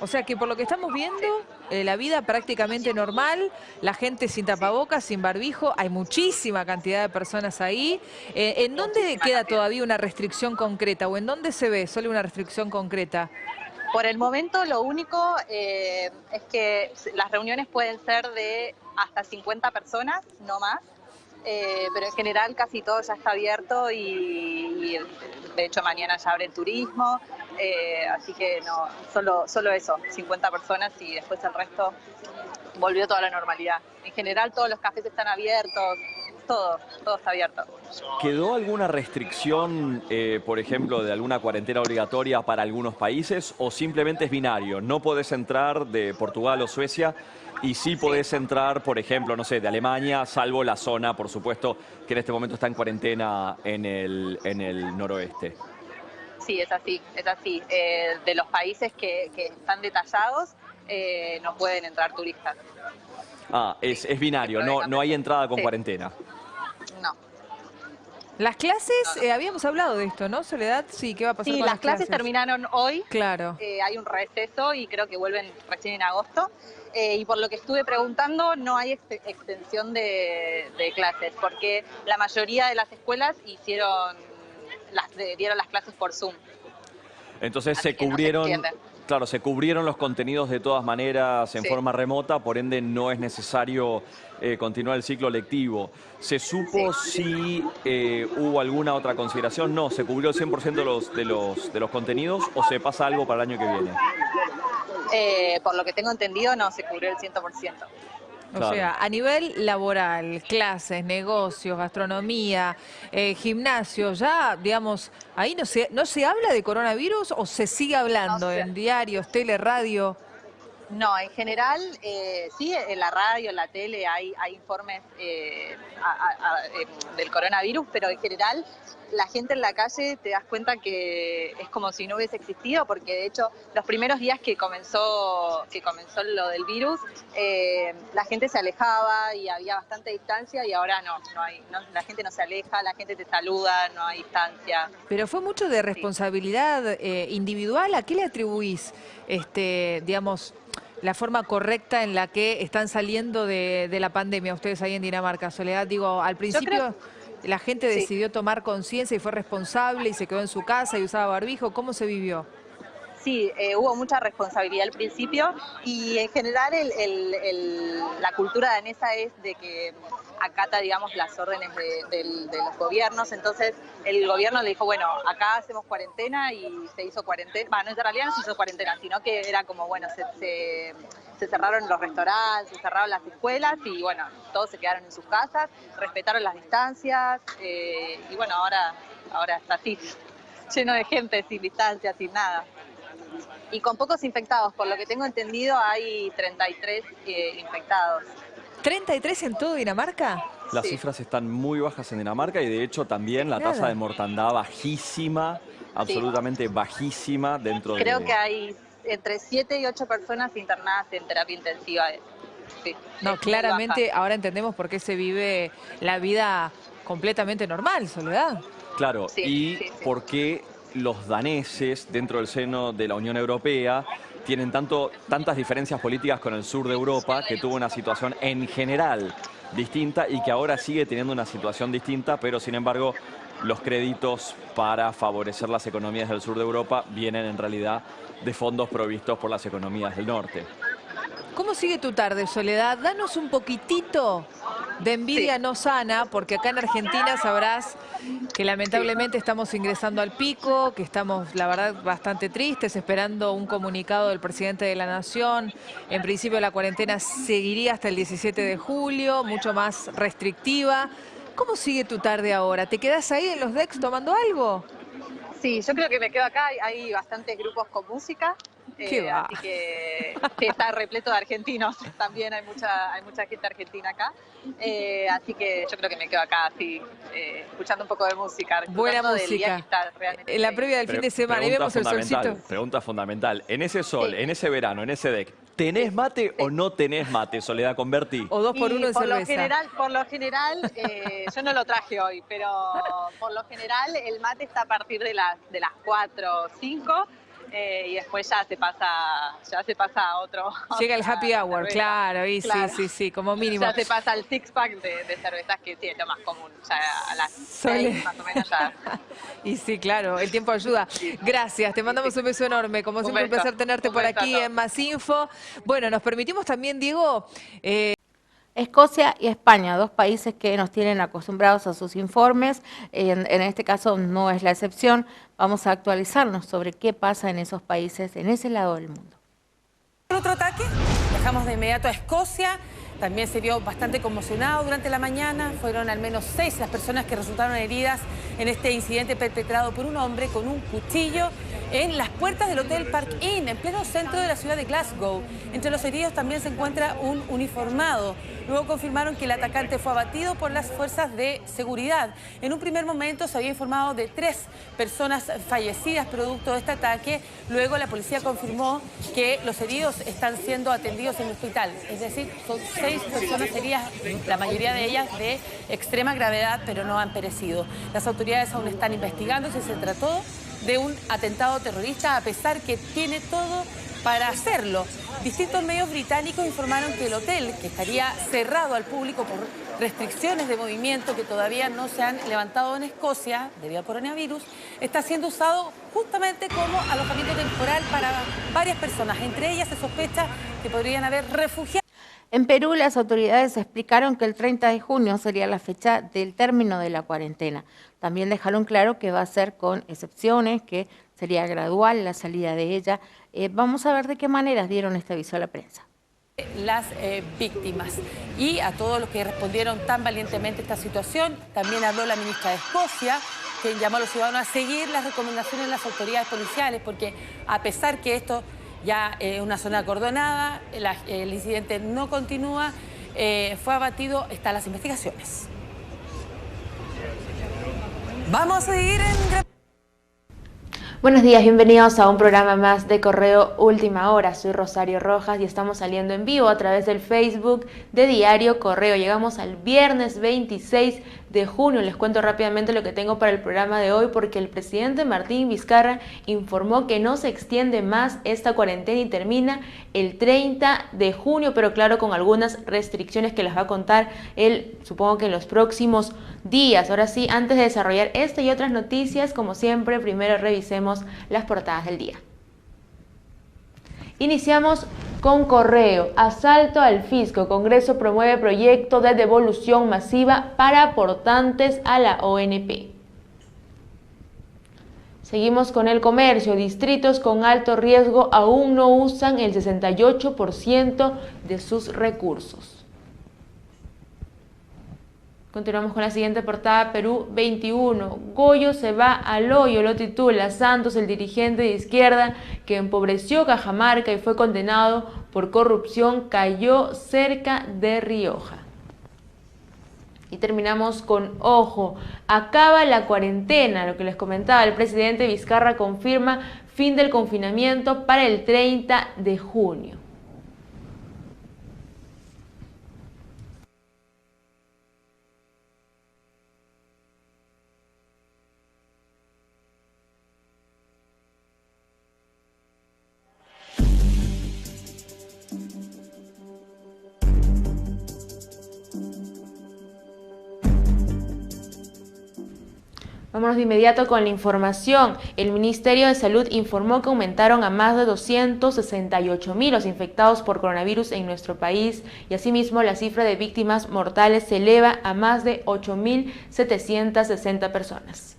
O sea que por lo que estamos viendo, la vida prácticamente normal, la gente sin tapabocas, sin barbijo, hay muchísima cantidad de personas ahí. ¿En dónde queda todavía una restricción concreta o en dónde se ve solo una restricción concreta? Por el momento lo único es que las reuniones pueden ser de hasta 50 personas, no más, pero en general casi todo ya está abierto y de hecho mañana ya abre el turismo, así que no, solo eso, 50 personas y después el resto volvió toda la normalidad. En general todos los cafés están abiertos, todo está abierto. ¿Quedó alguna restricción, por ejemplo, de alguna cuarentena obligatoria para algunos países o simplemente es binario? No podés entrar de Portugal o Suecia y sí podés entrar, por ejemplo, no sé, de Alemania, salvo la zona, por supuesto, que en este momento está en cuarentena en el noroeste. Sí, es así, es así. De los países que están detallados, no pueden entrar turistas. Ah, es binario, no hay entrada con cuarentena. No. Las clases, habíamos hablado de esto, ¿no, Soledad? Sí, ¿qué va a pasar Sí, con las clases terminaron hoy. Claro. Hay un receso y creo que vuelven recién en agosto. Y por lo que estuve preguntando, no hay extensión de clases, porque la mayoría de las escuelas dieron las clases por Zoom. Entonces Así se que no se cubrieron, extiende. claro, se cubrieron los contenidos de todas maneras en forma remota, por ende no es necesario continuar el ciclo lectivo. ¿Se supo si hubo alguna otra consideración? No, ¿se cubrió el 100% de los contenidos o se pasa algo para el año que viene? Por lo que tengo entendido, no se cubrió el 100%. O sea, a nivel laboral, clases, negocios, gastronomía, gimnasio, ya, digamos, ahí no se habla de coronavirus o se sigue hablando en diarios, tele, radio. No, en general, sí, en la radio, en la tele hay informes del coronavirus, pero en general la gente en la calle te das cuenta que es como si no hubiese existido, porque de hecho los primeros días que comenzó lo del virus, la gente se alejaba y había bastante distancia y ahora no, la gente no se aleja, la gente te saluda, no hay distancia. Pero fue mucho de responsabilidad individual. ¿A qué le atribuís, digamos, la forma correcta en la que están saliendo de la pandemia ustedes ahí en Dinamarca, Soledad? Digo, al principio la gente decidió tomar conciencia y fue responsable y se quedó en su casa y usaba barbijo. ¿Cómo se vivió? Sí, hubo mucha responsabilidad al principio y en general la cultura danesa es de que acata, digamos, las órdenes de los gobiernos. Entonces el gobierno le dijo, bueno, acá hacemos cuarentena y se hizo cuarentena. Bueno, en realidad no se hizo cuarentena, sino que era como, bueno, se cerraron los restaurantes, se cerraron las escuelas y bueno, todos se quedaron en sus casas, respetaron las distancias y bueno, ahora está así, lleno de gente, sin distancia, sin nada. Y con pocos infectados, por lo que tengo entendido hay 33 infectados. ¿33 en todo Dinamarca? Las cifras están muy bajas en Dinamarca y de hecho también la tasa de mortandad bajísima, absolutamente bajísima dentro de... Creo que hay entre 7 y 8 personas internadas en terapia intensiva. Sí, no, claramente ahora entendemos por qué se vive la vida completamente normal, Soledad. Claro, por qué los daneses dentro del seno de la Unión Europea tienen tantas diferencias políticas con el sur de Europa, que tuvo una situación en general distinta y que ahora sigue teniendo una situación distinta, pero sin embargo los créditos para favorecer las economías del sur de Europa vienen en realidad de fondos provistos por las economías del norte. ¿Cómo sigue tu tarde, Soledad? Danos un poquitito de envidia no sana, porque acá en Argentina sabrás que lamentablemente estamos ingresando al pico, que estamos, la verdad, bastante tristes, esperando un comunicado del presidente de la Nación. En principio la cuarentena seguiría hasta el 17 de julio, mucho más restrictiva. ¿Cómo sigue tu tarde ahora? ¿Te quedás ahí en los decks tomando algo? Sí, yo creo que me quedo acá, hay bastantes grupos con música. Así que está repleto de argentinos, también hay mucha gente argentina acá, así que yo creo que me quedo acá así, escuchando un poco de música. Buena música. En la previa del fin de semana, y vemos el solcito. Pregunta fundamental, en ese sol, en ese verano, en ese deck, ¿tenés mate o no tenés mate, Soledad Converti? O 2 por 1 en cerveza. Por lo general, yo no lo traje hoy, pero por lo general el mate está a partir de las 4 o 5. Y después ya se pasa a otro. Llega el happy hour, claro, y claro. Sí, como mínimo. Ya se pasa al six-pack de cervezas, que sí es lo más común, ya a las 6 más o menos ya. Y sí, claro, el tiempo ayuda. Gracias, te mandamos un beso enorme, como siempre un placer tenerte por aquí en Más Info. Bueno, nos permitimos también, Diego... Escocia y España, 2 países que nos tienen acostumbrados a sus informes, en este caso no es la excepción. Vamos a actualizarnos sobre qué pasa en esos países, en ese lado del mundo. Otro ataque, viajamos de inmediato a Escocia, también se vio bastante conmocionado durante la mañana, fueron al menos 6 las personas que resultaron heridas en este incidente perpetrado por un hombre con un cuchillo en las puertas del Hotel Park Inn, en pleno centro de la ciudad de Glasgow. Entre los heridos también se encuentra un uniformado. Luego confirmaron que el atacante fue abatido por las fuerzas de seguridad. En un primer momento se había informado de 3 personas fallecidas producto de este ataque. Luego la policía confirmó que los heridos están siendo atendidos en el hospital. Es decir, son 6 personas heridas, la mayoría de ellas de extrema gravedad, pero no han perecido. Las autoridades aún están investigando si se trató de un atentado terrorista, a pesar que tiene todo para hacerlo. Distintos medios británicos informaron que el hotel, que estaría cerrado al público por restricciones de movimiento que todavía no se han levantado en Escocia debido al coronavirus, está siendo usado justamente como alojamiento temporal para varias personas. Entre ellas se sospecha que podrían haber refugiados. En Perú, las autoridades explicaron que el 30 de junio sería la fecha del término de la cuarentena. También dejaron claro que va a ser con excepciones, que sería gradual la salida de ella. Vamos a ver de qué maneras dieron este aviso a la prensa. Las víctimas y a todos los que respondieron tan valientemente a esta situación. También habló la ministra de Escocia, que llamó a los ciudadanos a seguir las recomendaciones de las autoridades policiales, porque a pesar que esto ya es una zona acordonada, el incidente no continúa, fue abatido, están las investigaciones. Vamos a seguir en... Buenos días, bienvenidos a un programa más de Correo Última Hora. Soy Rosario Rojas y estamos saliendo en vivo a través del Facebook de Diario Correo. Llegamos al viernes 26 de junio. Les cuento rápidamente lo que tengo para el programa de hoy, porque el presidente Martín Vizcarra informó que no se extiende más esta cuarentena y termina el 30 de junio, pero claro, con algunas restricciones que las va a contar él, supongo que en los próximos días. Ahora sí, antes de desarrollar esta y otras noticias, como siempre, primero revisemos las portadas del día. Iniciamos con Correo. Asalto al fisco. Congreso promueve proyecto de devolución masiva para aportantes a la ONP. Seguimos con El Comercio. Distritos con alto riesgo aún no usan el 68% de sus recursos. Continuamos con la siguiente portada, Perú 21. Goyo se va al hoyo, lo titula Santos, el dirigente de izquierda que empobreció Cajamarca y fue condenado por corrupción, cayó cerca de Rioja. Y terminamos con Ojo, acaba la cuarentena, lo que les comentaba, el presidente Vizcarra confirma fin del confinamiento para el 30 de junio. Vámonos de inmediato con la información. El Ministerio de Salud informó que aumentaron a más de 268.000 los infectados por coronavirus en nuestro país y asimismo la cifra de víctimas mortales se eleva a más de 8.760 personas.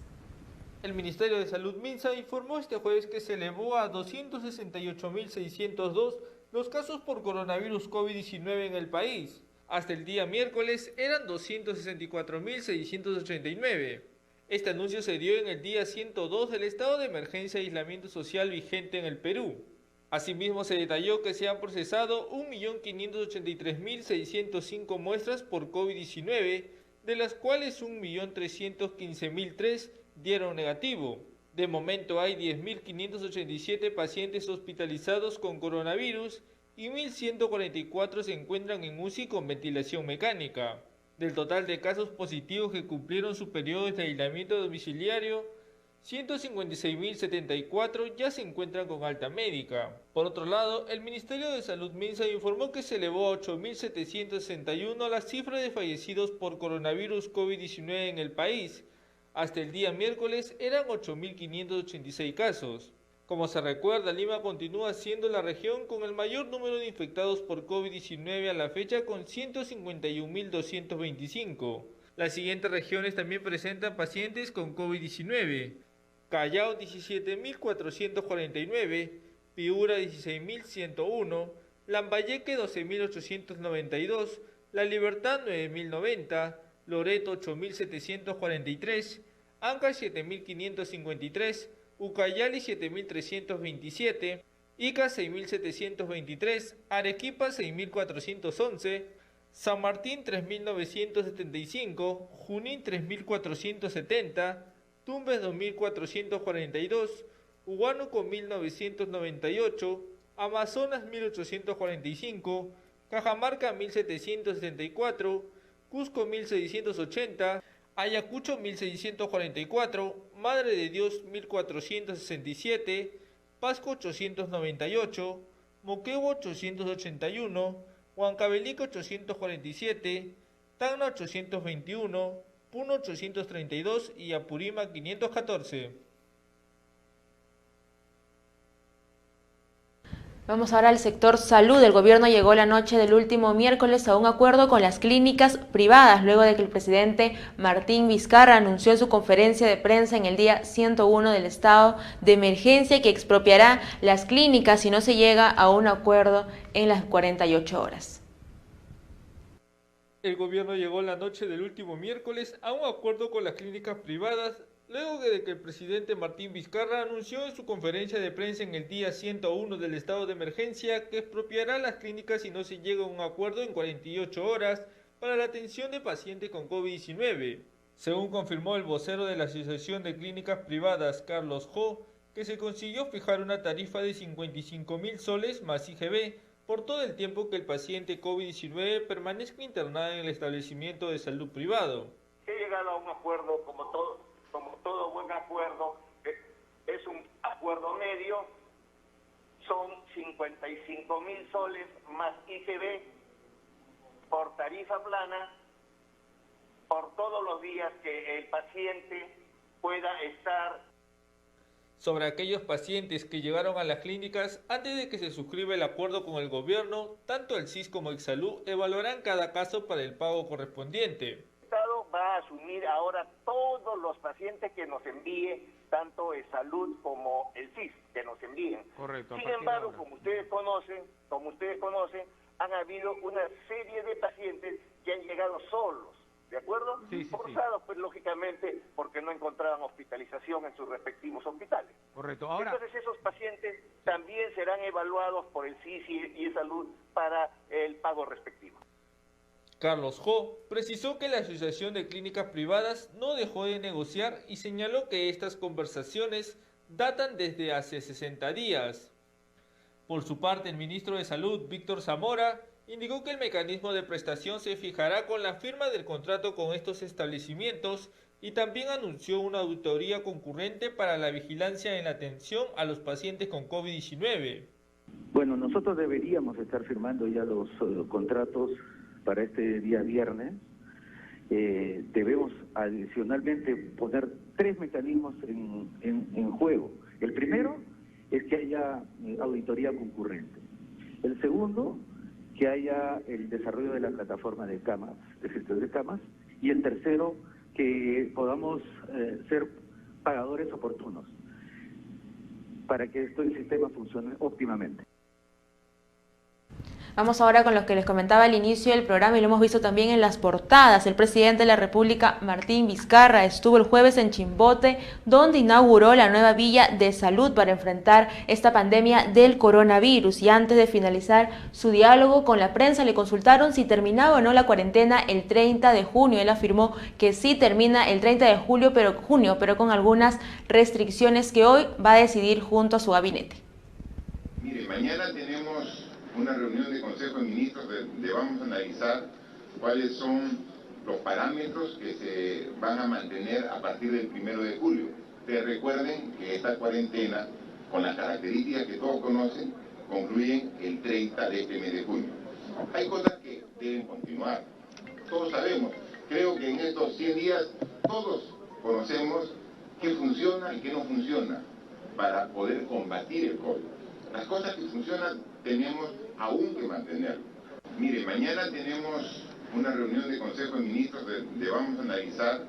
El Ministerio de Salud MINSA informó este jueves que se elevó a 268.602 los casos por coronavirus COVID-19 en el país. Hasta el día miércoles eran 264.689. Este anuncio se dio en el día 102 del estado de emergencia e aislamiento social vigente en el Perú. Asimismo, se detalló que se han procesado 1.583.605 muestras por COVID-19, de las cuales 1.315.003 dieron negativo. De momento hay 10.587 pacientes hospitalizados con coronavirus y 1.144 se encuentran en UCI con ventilación mecánica. Del total de casos positivos que cumplieron su periodo de aislamiento domiciliario, 156.074 ya se encuentran con alta médica. Por otro lado, el Ministerio de Salud MINSA informó que se elevó a 8.761 la cifra de fallecidos por coronavirus COVID-19 en el país. Hasta el día miércoles eran 8.586 casos. Como se recuerda, Lima continúa siendo la región con el mayor número de infectados por COVID-19 a la fecha, con 151.225. Las siguientes regiones también presentan pacientes con COVID-19. Callao 17.449, Piura 16.101, Lambayeque 12.892, La Libertad 9.090, Loreto 8.743, Ancash 7.553, Ucayali 7.327, Ica 6.723, Arequipa 6.411, San Martín 3.975, Junín 3.470, Tumbes 2.442, Huánuco 1.998, Amazonas 1.845, Cajamarca 1.774, Cusco 1.680, Ayacucho 1.644, Madre de Dios 1.467, Pasco 898, Moquegua 881, Huancavelica 847, Tacna 821, Puno 832 y Apurímac 514. Vamos ahora al sector salud. El gobierno llegó la noche del último miércoles a un acuerdo con las clínicas privadas, luego de que el presidente Martín Vizcarra anunció en su conferencia de prensa en el día 101 del estado de emergencia que expropiará las clínicas si no se llega a un acuerdo en las 48 horas. El gobierno llegó la noche del último miércoles a un acuerdo con las clínicas privadas, luego de que el presidente Martín Vizcarra anunció en su conferencia de prensa en el día 101 del estado de emergencia que expropiará las clínicas si no se llega a un acuerdo en 48 horas para la atención de pacientes con COVID-19. Según confirmó el vocero de la Asociación de Clínicas Privadas, Carlos Jo, que se consiguió fijar una tarifa de 55.000 soles más IGB por todo el tiempo que el paciente COVID-19 permanezca internado en el establecimiento de salud privado. He llegado a un acuerdo como todo buen acuerdo, es un acuerdo medio, son 55.000 soles más IGB por tarifa plana, por todos los días que el paciente pueda estar. Sobre aquellos pacientes que llegaron a las clínicas antes de que se suscriba el acuerdo con el gobierno, tanto el CIS como Exsalud evaluarán cada caso para el pago correspondiente. El Estado va a asumir ahora todos los pacientes que nos envíe, tanto el Salud como el CIS, que nos envíen. Correcto. Sin embargo, como ustedes conocen, han habido una serie de pacientes que han llegado solos, ¿de acuerdo? Sí, forzados, pues lógicamente, porque no encontraban hospitalización en sus respectivos hospitales. Correcto. Ahora, entonces esos pacientes también serán evaluados por el CIS y el Salud para el pago respectivo. Carlos Jo precisó que la Asociación de Clínicas Privadas no dejó de negociar y señaló que estas conversaciones datan desde hace 60 días. Por su parte, el ministro de Salud, Víctor Zamora, indicó que el mecanismo de prestación se fijará con la firma del contrato con estos establecimientos y también anunció una auditoría concurrente para la vigilancia en la atención a los pacientes con COVID-19. Bueno, nosotros deberíamos estar firmando ya los contratos para este día viernes. Debemos adicionalmente poner 3 mecanismos en juego. El primero es que haya auditoría concurrente. El segundo, que haya el desarrollo de la plataforma de camas, de gestión de camas. Y el tercero, que podamos ser pagadores oportunos para que el sistema funcione óptimamente. Vamos ahora con lo que les comentaba al inicio del programa y lo hemos visto también en las portadas. El presidente de la República, Martín Vizcarra, estuvo el jueves en Chimbote, donde inauguró la nueva villa de salud para enfrentar esta pandemia del coronavirus. Y antes de finalizar su diálogo con la prensa, le consultaron si terminaba o no la cuarentena el 30 de junio. Él afirmó que sí termina el 30 de junio, pero con algunas restricciones que hoy va a decidir junto a su gabinete. Mire, mañana tenemos una reunión de Consejo de Ministros donde vamos a analizar cuáles son los parámetros que se van a mantener a partir del 1 de julio. Ustedes recuerden que esta cuarentena, con las características que todos conocen, concluyen el 30 de este mes de junio. Hay cosas que deben continuar. Todos sabemos, creo que en estos 100 días todos conocemos qué funciona y qué no funciona para poder combatir el COVID. Las cosas que funcionan tenemos aún que mantenerlo. Mire, mañana tenemos una reunión de Consejo de Ministros donde vamos a analizar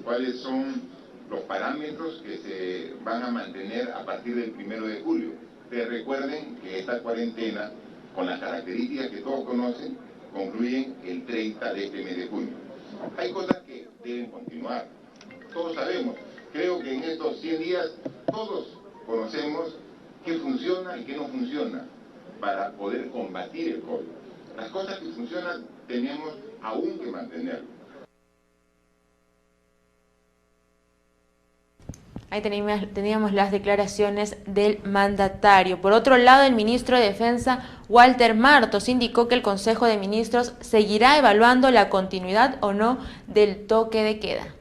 cuáles son los parámetros que se van a mantener a partir del 1 de julio. Ustedes recuerden que esta cuarentena, con las características que todos conocen, concluyen el 30 de este mes de junio. Hay cosas que deben continuar. Todos sabemos, Creo que en estos 100 días todos conocemos qué funciona y qué no funciona para poder combatir el COVID. Las cosas que funcionan tenemos aún que mantenerlas. Ahí teníamos las declaraciones del mandatario. Por otro lado, el ministro de Defensa, Walter Martos, indicó que el Consejo de Ministros seguirá evaluando la continuidad o no del toque de queda.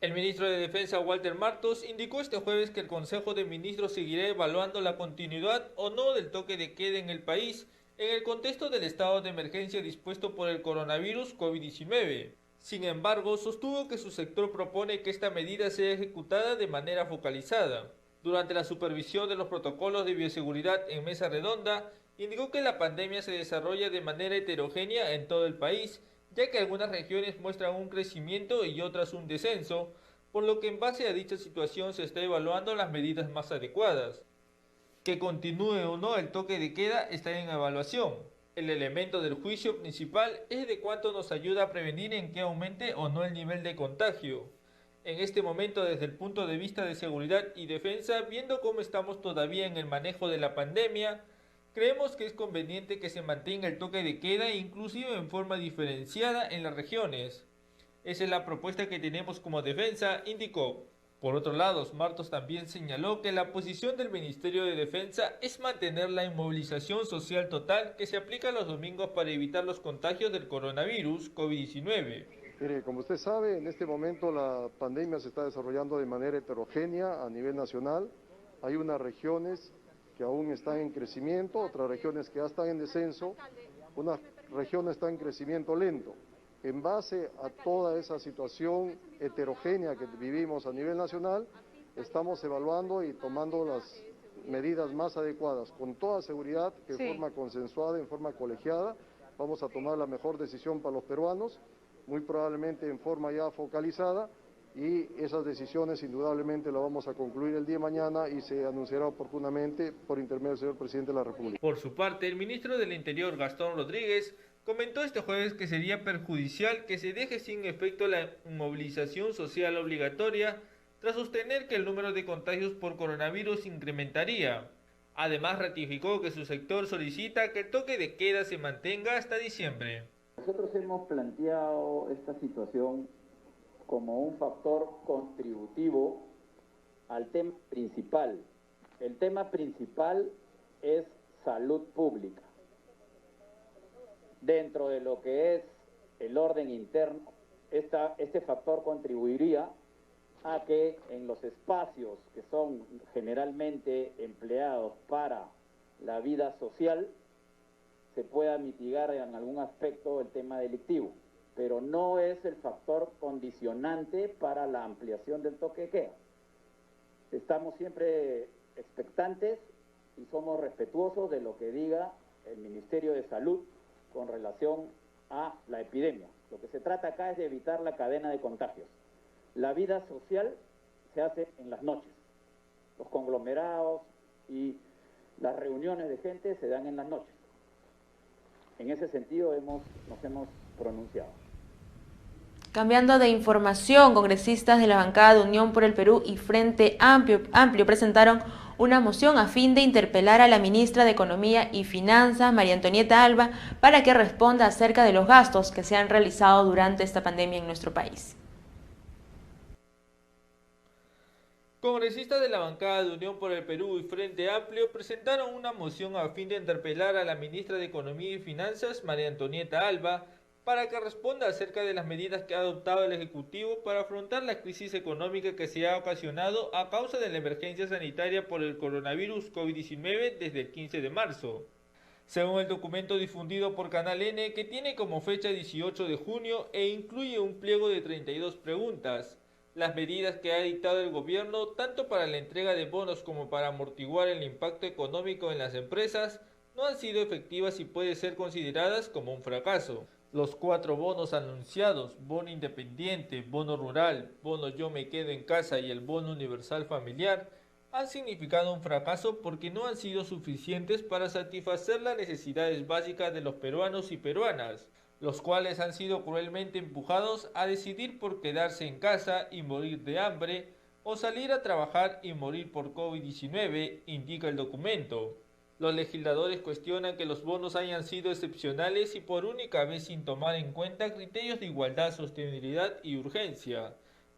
El ministro de Defensa, Walter Martos, indicó este jueves que el Consejo de Ministros seguirá evaluando la continuidad o no del toque de queda en el país en el contexto del estado de emergencia dispuesto por el coronavirus COVID-19. Sin embargo, sostuvo que su sector propone que esta medida sea ejecutada de manera focalizada. Durante la supervisión de los protocolos de bioseguridad en mesa redonda, indicó que la pandemia se desarrolla de manera heterogénea en todo el país, ya que algunas regiones muestran un crecimiento y otras un descenso, por lo que en base a dicha situación se está evaluando las medidas más adecuadas. Que continúe o no el toque de queda está en evaluación. El elemento del juicio principal es de cuánto nos ayuda a prevenir en que aumente o no el nivel de contagio. En este momento, desde el punto de vista de seguridad y defensa, viendo cómo estamos todavía en el manejo de la pandemia, creemos que es conveniente que se mantenga el toque de queda inclusive en forma diferenciada en las regiones. Esa es la propuesta que tenemos como defensa, indicó. Por otro lado, Martos también señaló que la posición del Ministerio de Defensa es mantener la inmovilización social total que se aplica los domingos para evitar los contagios del coronavirus COVID-19. Mire, como usted sabe, en este momento la pandemia se está desarrollando de manera heterogénea a nivel nacional. Hay unas regiones que aún están en crecimiento, otras regiones que ya están en descenso, unas regiones están en crecimiento lento. En base a toda esa situación heterogénea que vivimos a nivel nacional, estamos evaluando y tomando las medidas más adecuadas. Con toda seguridad, que en forma consensuada, en forma colegiada, vamos a tomar la mejor decisión para los peruanos, muy probablemente en forma ya focalizada, y esas decisiones indudablemente las vamos a concluir el día de mañana y se anunciará oportunamente por intermedio del señor Presidente de la República. Por su parte, el ministro del Interior, Gastón Rodríguez, comentó este jueves que sería perjudicial que se deje sin efecto la movilización social obligatoria tras sostener que el número de contagios por coronavirus incrementaría. Además, ratificó que su sector solicita que el toque de queda se mantenga hasta diciembre. Nosotros hemos planteado esta situación como un factor contributivo al tema principal. El tema principal es salud pública. Dentro de lo que es el orden interno, este factor contribuiría a que en los espacios que son generalmente empleados para la vida social se pueda mitigar en algún aspecto el tema delictivo, pero no es el factor condicionante para la ampliación del toque de queda. Estamos siempre expectantes y somos respetuosos de lo que diga el Ministerio de Salud con relación a la epidemia. Lo que se trata acá es de evitar la cadena de contagios. La vida social se hace en las noches. Los conglomerados y las reuniones de gente se dan en las noches. En ese sentido nos hemos pronunciado. Cambiando de información, congresistas de la bancada de Unión por el Perú y Frente Amplio presentaron una moción a fin de interpelar a la ministra de Economía y Finanzas, María Antonieta Alba, para que responda acerca de los gastos que se han realizado durante esta pandemia en nuestro país. Congresistas de la bancada de Unión por el Perú y Frente Amplio presentaron una moción a fin de interpelar a la ministra de Economía y Finanzas, María Antonieta Alba, para que responda acerca de las medidas que ha adoptado el Ejecutivo para afrontar la crisis económica que se ha ocasionado a causa de la emergencia sanitaria por el coronavirus COVID-19 desde el 15 de marzo. Según el documento difundido por Canal N, que tiene como fecha 18 de junio e incluye un pliego de 32 preguntas, las medidas que ha dictado el gobierno, tanto para la entrega de bonos como para amortiguar el impacto económico en las empresas, no han sido efectivas y pueden ser consideradas como un fracaso. Los 4 bonos anunciados, bono independiente, bono rural, bono yo me quedo en casa y el bono universal familiar, han significado un fracaso porque no han sido suficientes para satisfacer las necesidades básicas de los peruanos y peruanas. los cuales han sido cruelmente empujados a decidir por quedarse en casa y morir de hambre o salir a trabajar y morir por COVID-19, indica el documento. Los legisladores cuestionan que los bonos hayan sido excepcionales y por única vez sin tomar en cuenta criterios de igualdad, sostenibilidad y urgencia.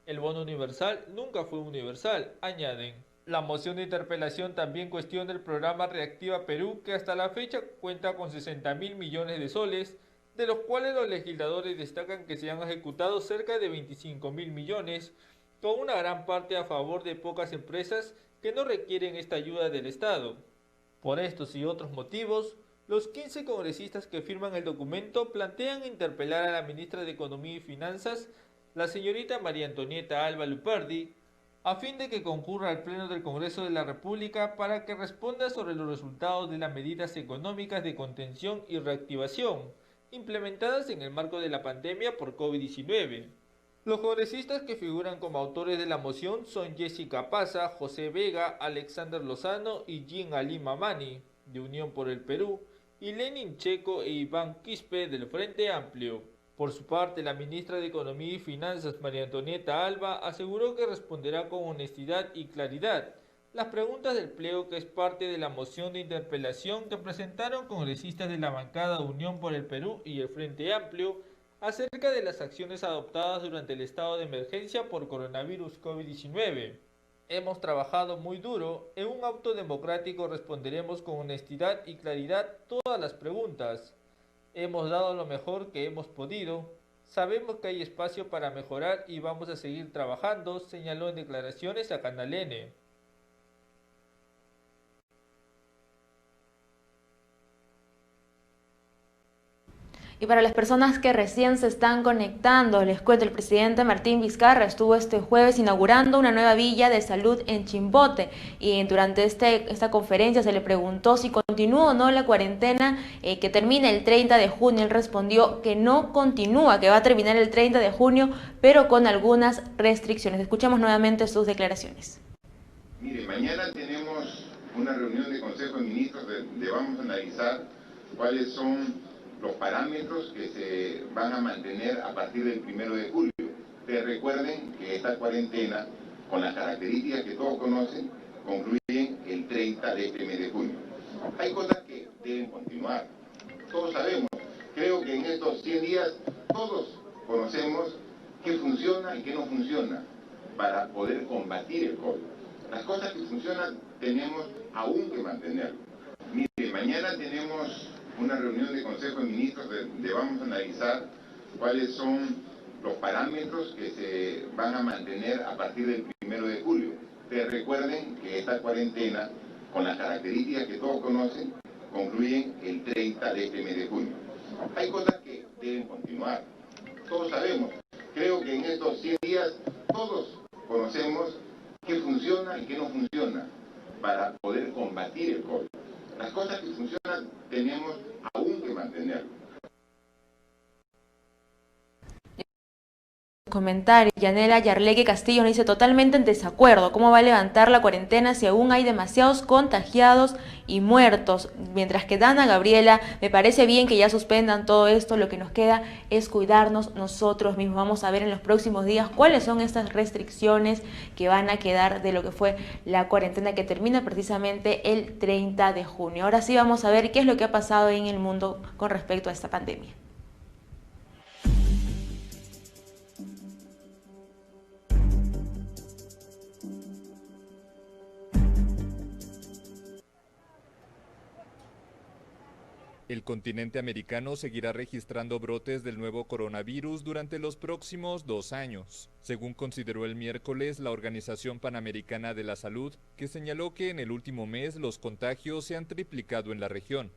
El bono universal nunca fue universal, añaden. La moción de interpelación también cuestiona el programa Reactiva Perú, que hasta la fecha cuenta con 60.000 millones de soles, de los cuales los legisladores destacan que se han ejecutado cerca de 25.000 millones, con una gran parte a favor de pocas empresas que no requieren esta ayuda del Estado. Por estos y otros motivos, los 15 congresistas que firman el documento plantean interpelar a la ministra de Economía y Finanzas, la señorita María Antonieta Alba Luperdi, a fin de que concurra al Pleno del Congreso de la República para que responda sobre los resultados de las medidas económicas de contención y reactivación implementadas en el marco de la pandemia por COVID-19. Los congresistas que figuran como autores de la moción son Jessica Paza, José Vega, Alexander Lozano y Jean Ali Mamani, de Unión por el Perú, y Lenin Checo e Iván Quispe, del Frente Amplio. Por su parte, la ministra de Economía y Finanzas, María Antonieta Alba, aseguró que responderá con honestidad y claridad las preguntas del pliego, que es parte de la moción de interpelación que presentaron congresistas de la bancada Unión por el Perú y el Frente Amplio acerca de las acciones adoptadas durante el estado de emergencia por coronavirus COVID-19. Hemos trabajado muy duro, en un acto democrático responderemos con honestidad y claridad todas las preguntas. Hemos dado lo mejor que hemos podido, sabemos que hay espacio para mejorar y vamos a seguir trabajando, señaló en declaraciones a Canal N. Y para las personas que recién se están conectando, les cuento, el presidente Martín Vizcarra estuvo este jueves inaugurando una nueva villa de salud en Chimbote, y durante esta conferencia se le preguntó si continúa o no la cuarentena que termina el 30 de junio. Él respondió que no continúa, que va a terminar el 30 de junio, pero con algunas restricciones. Escuchamos nuevamente sus declaraciones. Mire, mañana tenemos una reunión de Consejo de Ministros donde vamos a analizar cuáles son los parámetros que se van a mantener a partir del 1 de julio. Ustedes recuerden que esta cuarentena, con las características que todos conocen, concluyen el 30 de este mes de junio. Hay cosas que deben continuar. Todos sabemos, creo que en estos 100 días todos conocemos qué funciona y qué no funciona para poder combatir el COVID. Las cosas que funcionan tenemos aún que mantenerlo. Mire, mañana tenemos una reunión de Consejo de Ministros donde vamos a analizar cuáles son los parámetros que se van a mantener a partir del 1 de julio. Ustedes recuerden que esta cuarentena, con las características que todos conocen, concluyen el 30 de este mes de junio. Hay cosas que deben continuar. Todos sabemos, creo que en estos 100 días todos conocemos qué funciona y qué no funciona para poder combatir el COVID. Las cosas que funcionan tenemos aún que mantenerlo. Comentario. Yanela Yarleque Castillo nos dice: totalmente en desacuerdo. ¿Cómo va a levantar la cuarentena si aún hay demasiados contagiados y muertos? Mientras que Dana Gabriela: me parece bien que ya suspendan todo esto, lo que nos queda es cuidarnos nosotros mismos. Vamos a ver en los próximos días cuáles son estas restricciones que van a quedar de lo que fue la cuarentena, que termina precisamente el 30 de junio. Ahora sí vamos a ver qué es lo que ha pasado en el mundo con respecto a esta pandemia. El continente americano seguirá registrando brotes del nuevo coronavirus durante los próximos 2 años, según consideró el miércoles la Organización Panamericana de la Salud, que señaló que en el último mes los contagios se han triplicado en la región.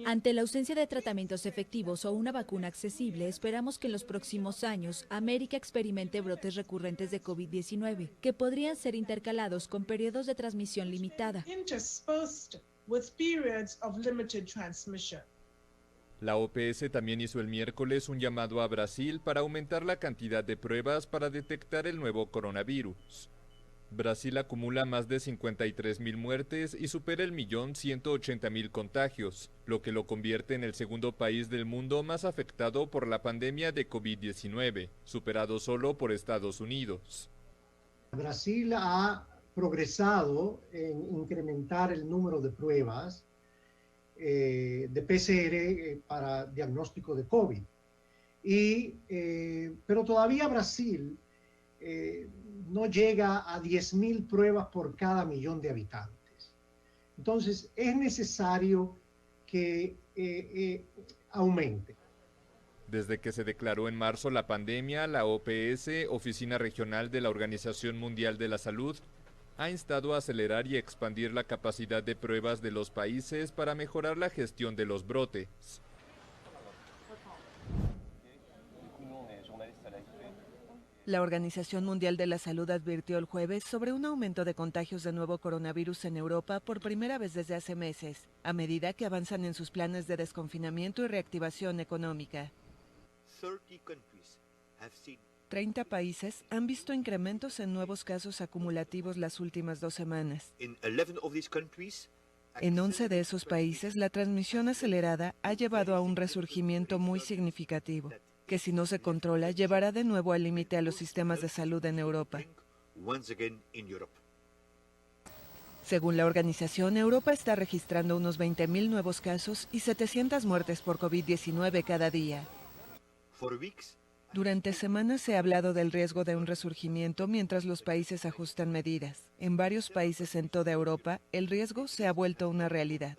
Ante la ausencia de tratamientos efectivos o una vacuna accesible, esperamos que en los próximos años América experimente brotes recurrentes de COVID-19, que podrían ser intercalados con periodos de transmisión limitada. La OPS también hizo el miércoles un llamado a Brasil para aumentar la cantidad de pruebas para detectar el nuevo coronavirus. Brasil acumula más de 53.000 muertes y supera el 1.180.000 contagios, lo que lo convierte en el segundo país del mundo más afectado por la pandemia de COVID-19, superado solo por Estados Unidos. Brasil ha progresado en incrementar el número de pruebas de PCR para diagnóstico de COVID. Pero todavía Brasil no llega a 10.000 pruebas por cada millón de habitantes. Entonces, es necesario que aumente. Desde que se declaró en marzo la pandemia, la OPS, Oficina Regional de la Organización Mundial de la Salud, ha instado a acelerar y expandir la capacidad de pruebas de los países para mejorar la gestión de los brotes. La Organización Mundial de la Salud advirtió el jueves sobre un aumento de contagios de nuevo coronavirus en Europa por primera vez desde hace meses, a medida que avanzan en sus planes de desconfinamiento y reactivación económica. 30 países han visto incrementos en nuevos casos acumulativos las últimas 2 semanas. En 11 de esos países, la transmisión acelerada ha llevado a un resurgimiento muy significativo, que si no se controla, llevará de nuevo al límite a los sistemas de salud en Europa. Según la organización, Europa está registrando unos 20.000 nuevos casos y 700 muertes por COVID-19 cada día. Durante semanas se ha hablado del riesgo de un resurgimiento mientras los países ajustan medidas. En varios países en toda Europa, el riesgo se ha vuelto una realidad.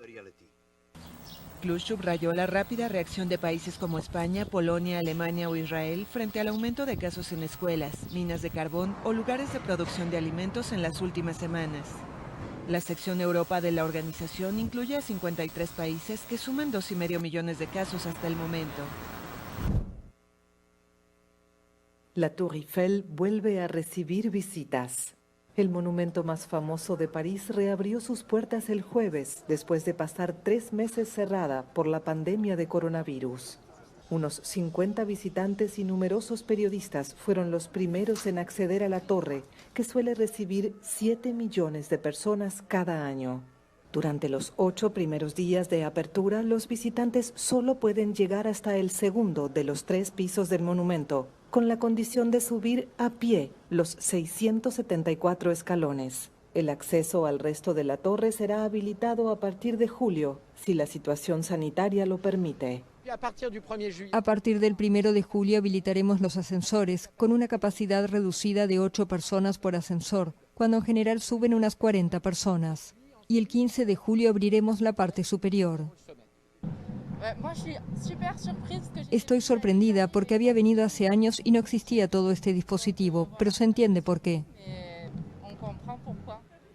Cluj subrayó la rápida reacción de países como España, Polonia, Alemania o Israel frente al aumento de casos en escuelas, minas de carbón o lugares de producción de alimentos en las últimas semanas. La sección Europa de la organización incluye a 53 países que suman 2,5 millones de casos hasta el momento. La Tour Eiffel vuelve a recibir visitas. El monumento más famoso de París reabrió sus puertas el jueves, después de pasar 3 meses cerrada por la pandemia de coronavirus. Unos 50 visitantes y numerosos periodistas fueron los primeros en acceder a la torre, que suele recibir 7 millones de personas cada año. Durante los 8 primeros días de apertura, los visitantes solo pueden llegar hasta el segundo de los 3 pisos del monumento, con la condición de subir a pie los 674 escalones. El acceso al resto de la torre será habilitado a partir de julio, si la situación sanitaria lo permite. A partir del 1 de julio habilitaremos los ascensores, con una capacidad reducida de 8 personas por ascensor, cuando en general suben unas 40 personas. Y el 15 de julio abriremos la parte superior. Estoy sorprendida porque había venido hace años y no existía todo este dispositivo, pero se entiende por qué.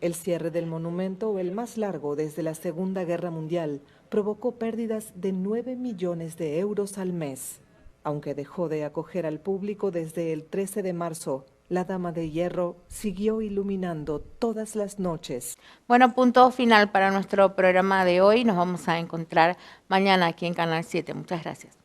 El cierre del monumento, el más largo desde la Segunda Guerra Mundial, provocó pérdidas de 9 millones de euros al mes. Aunque dejó de acoger al público desde el 13 de marzo, la Dama de Hierro siguió iluminando todas las noches. Bueno, punto final para nuestro programa de hoy. Nos vamos a encontrar mañana aquí en Canal 7. Muchas gracias.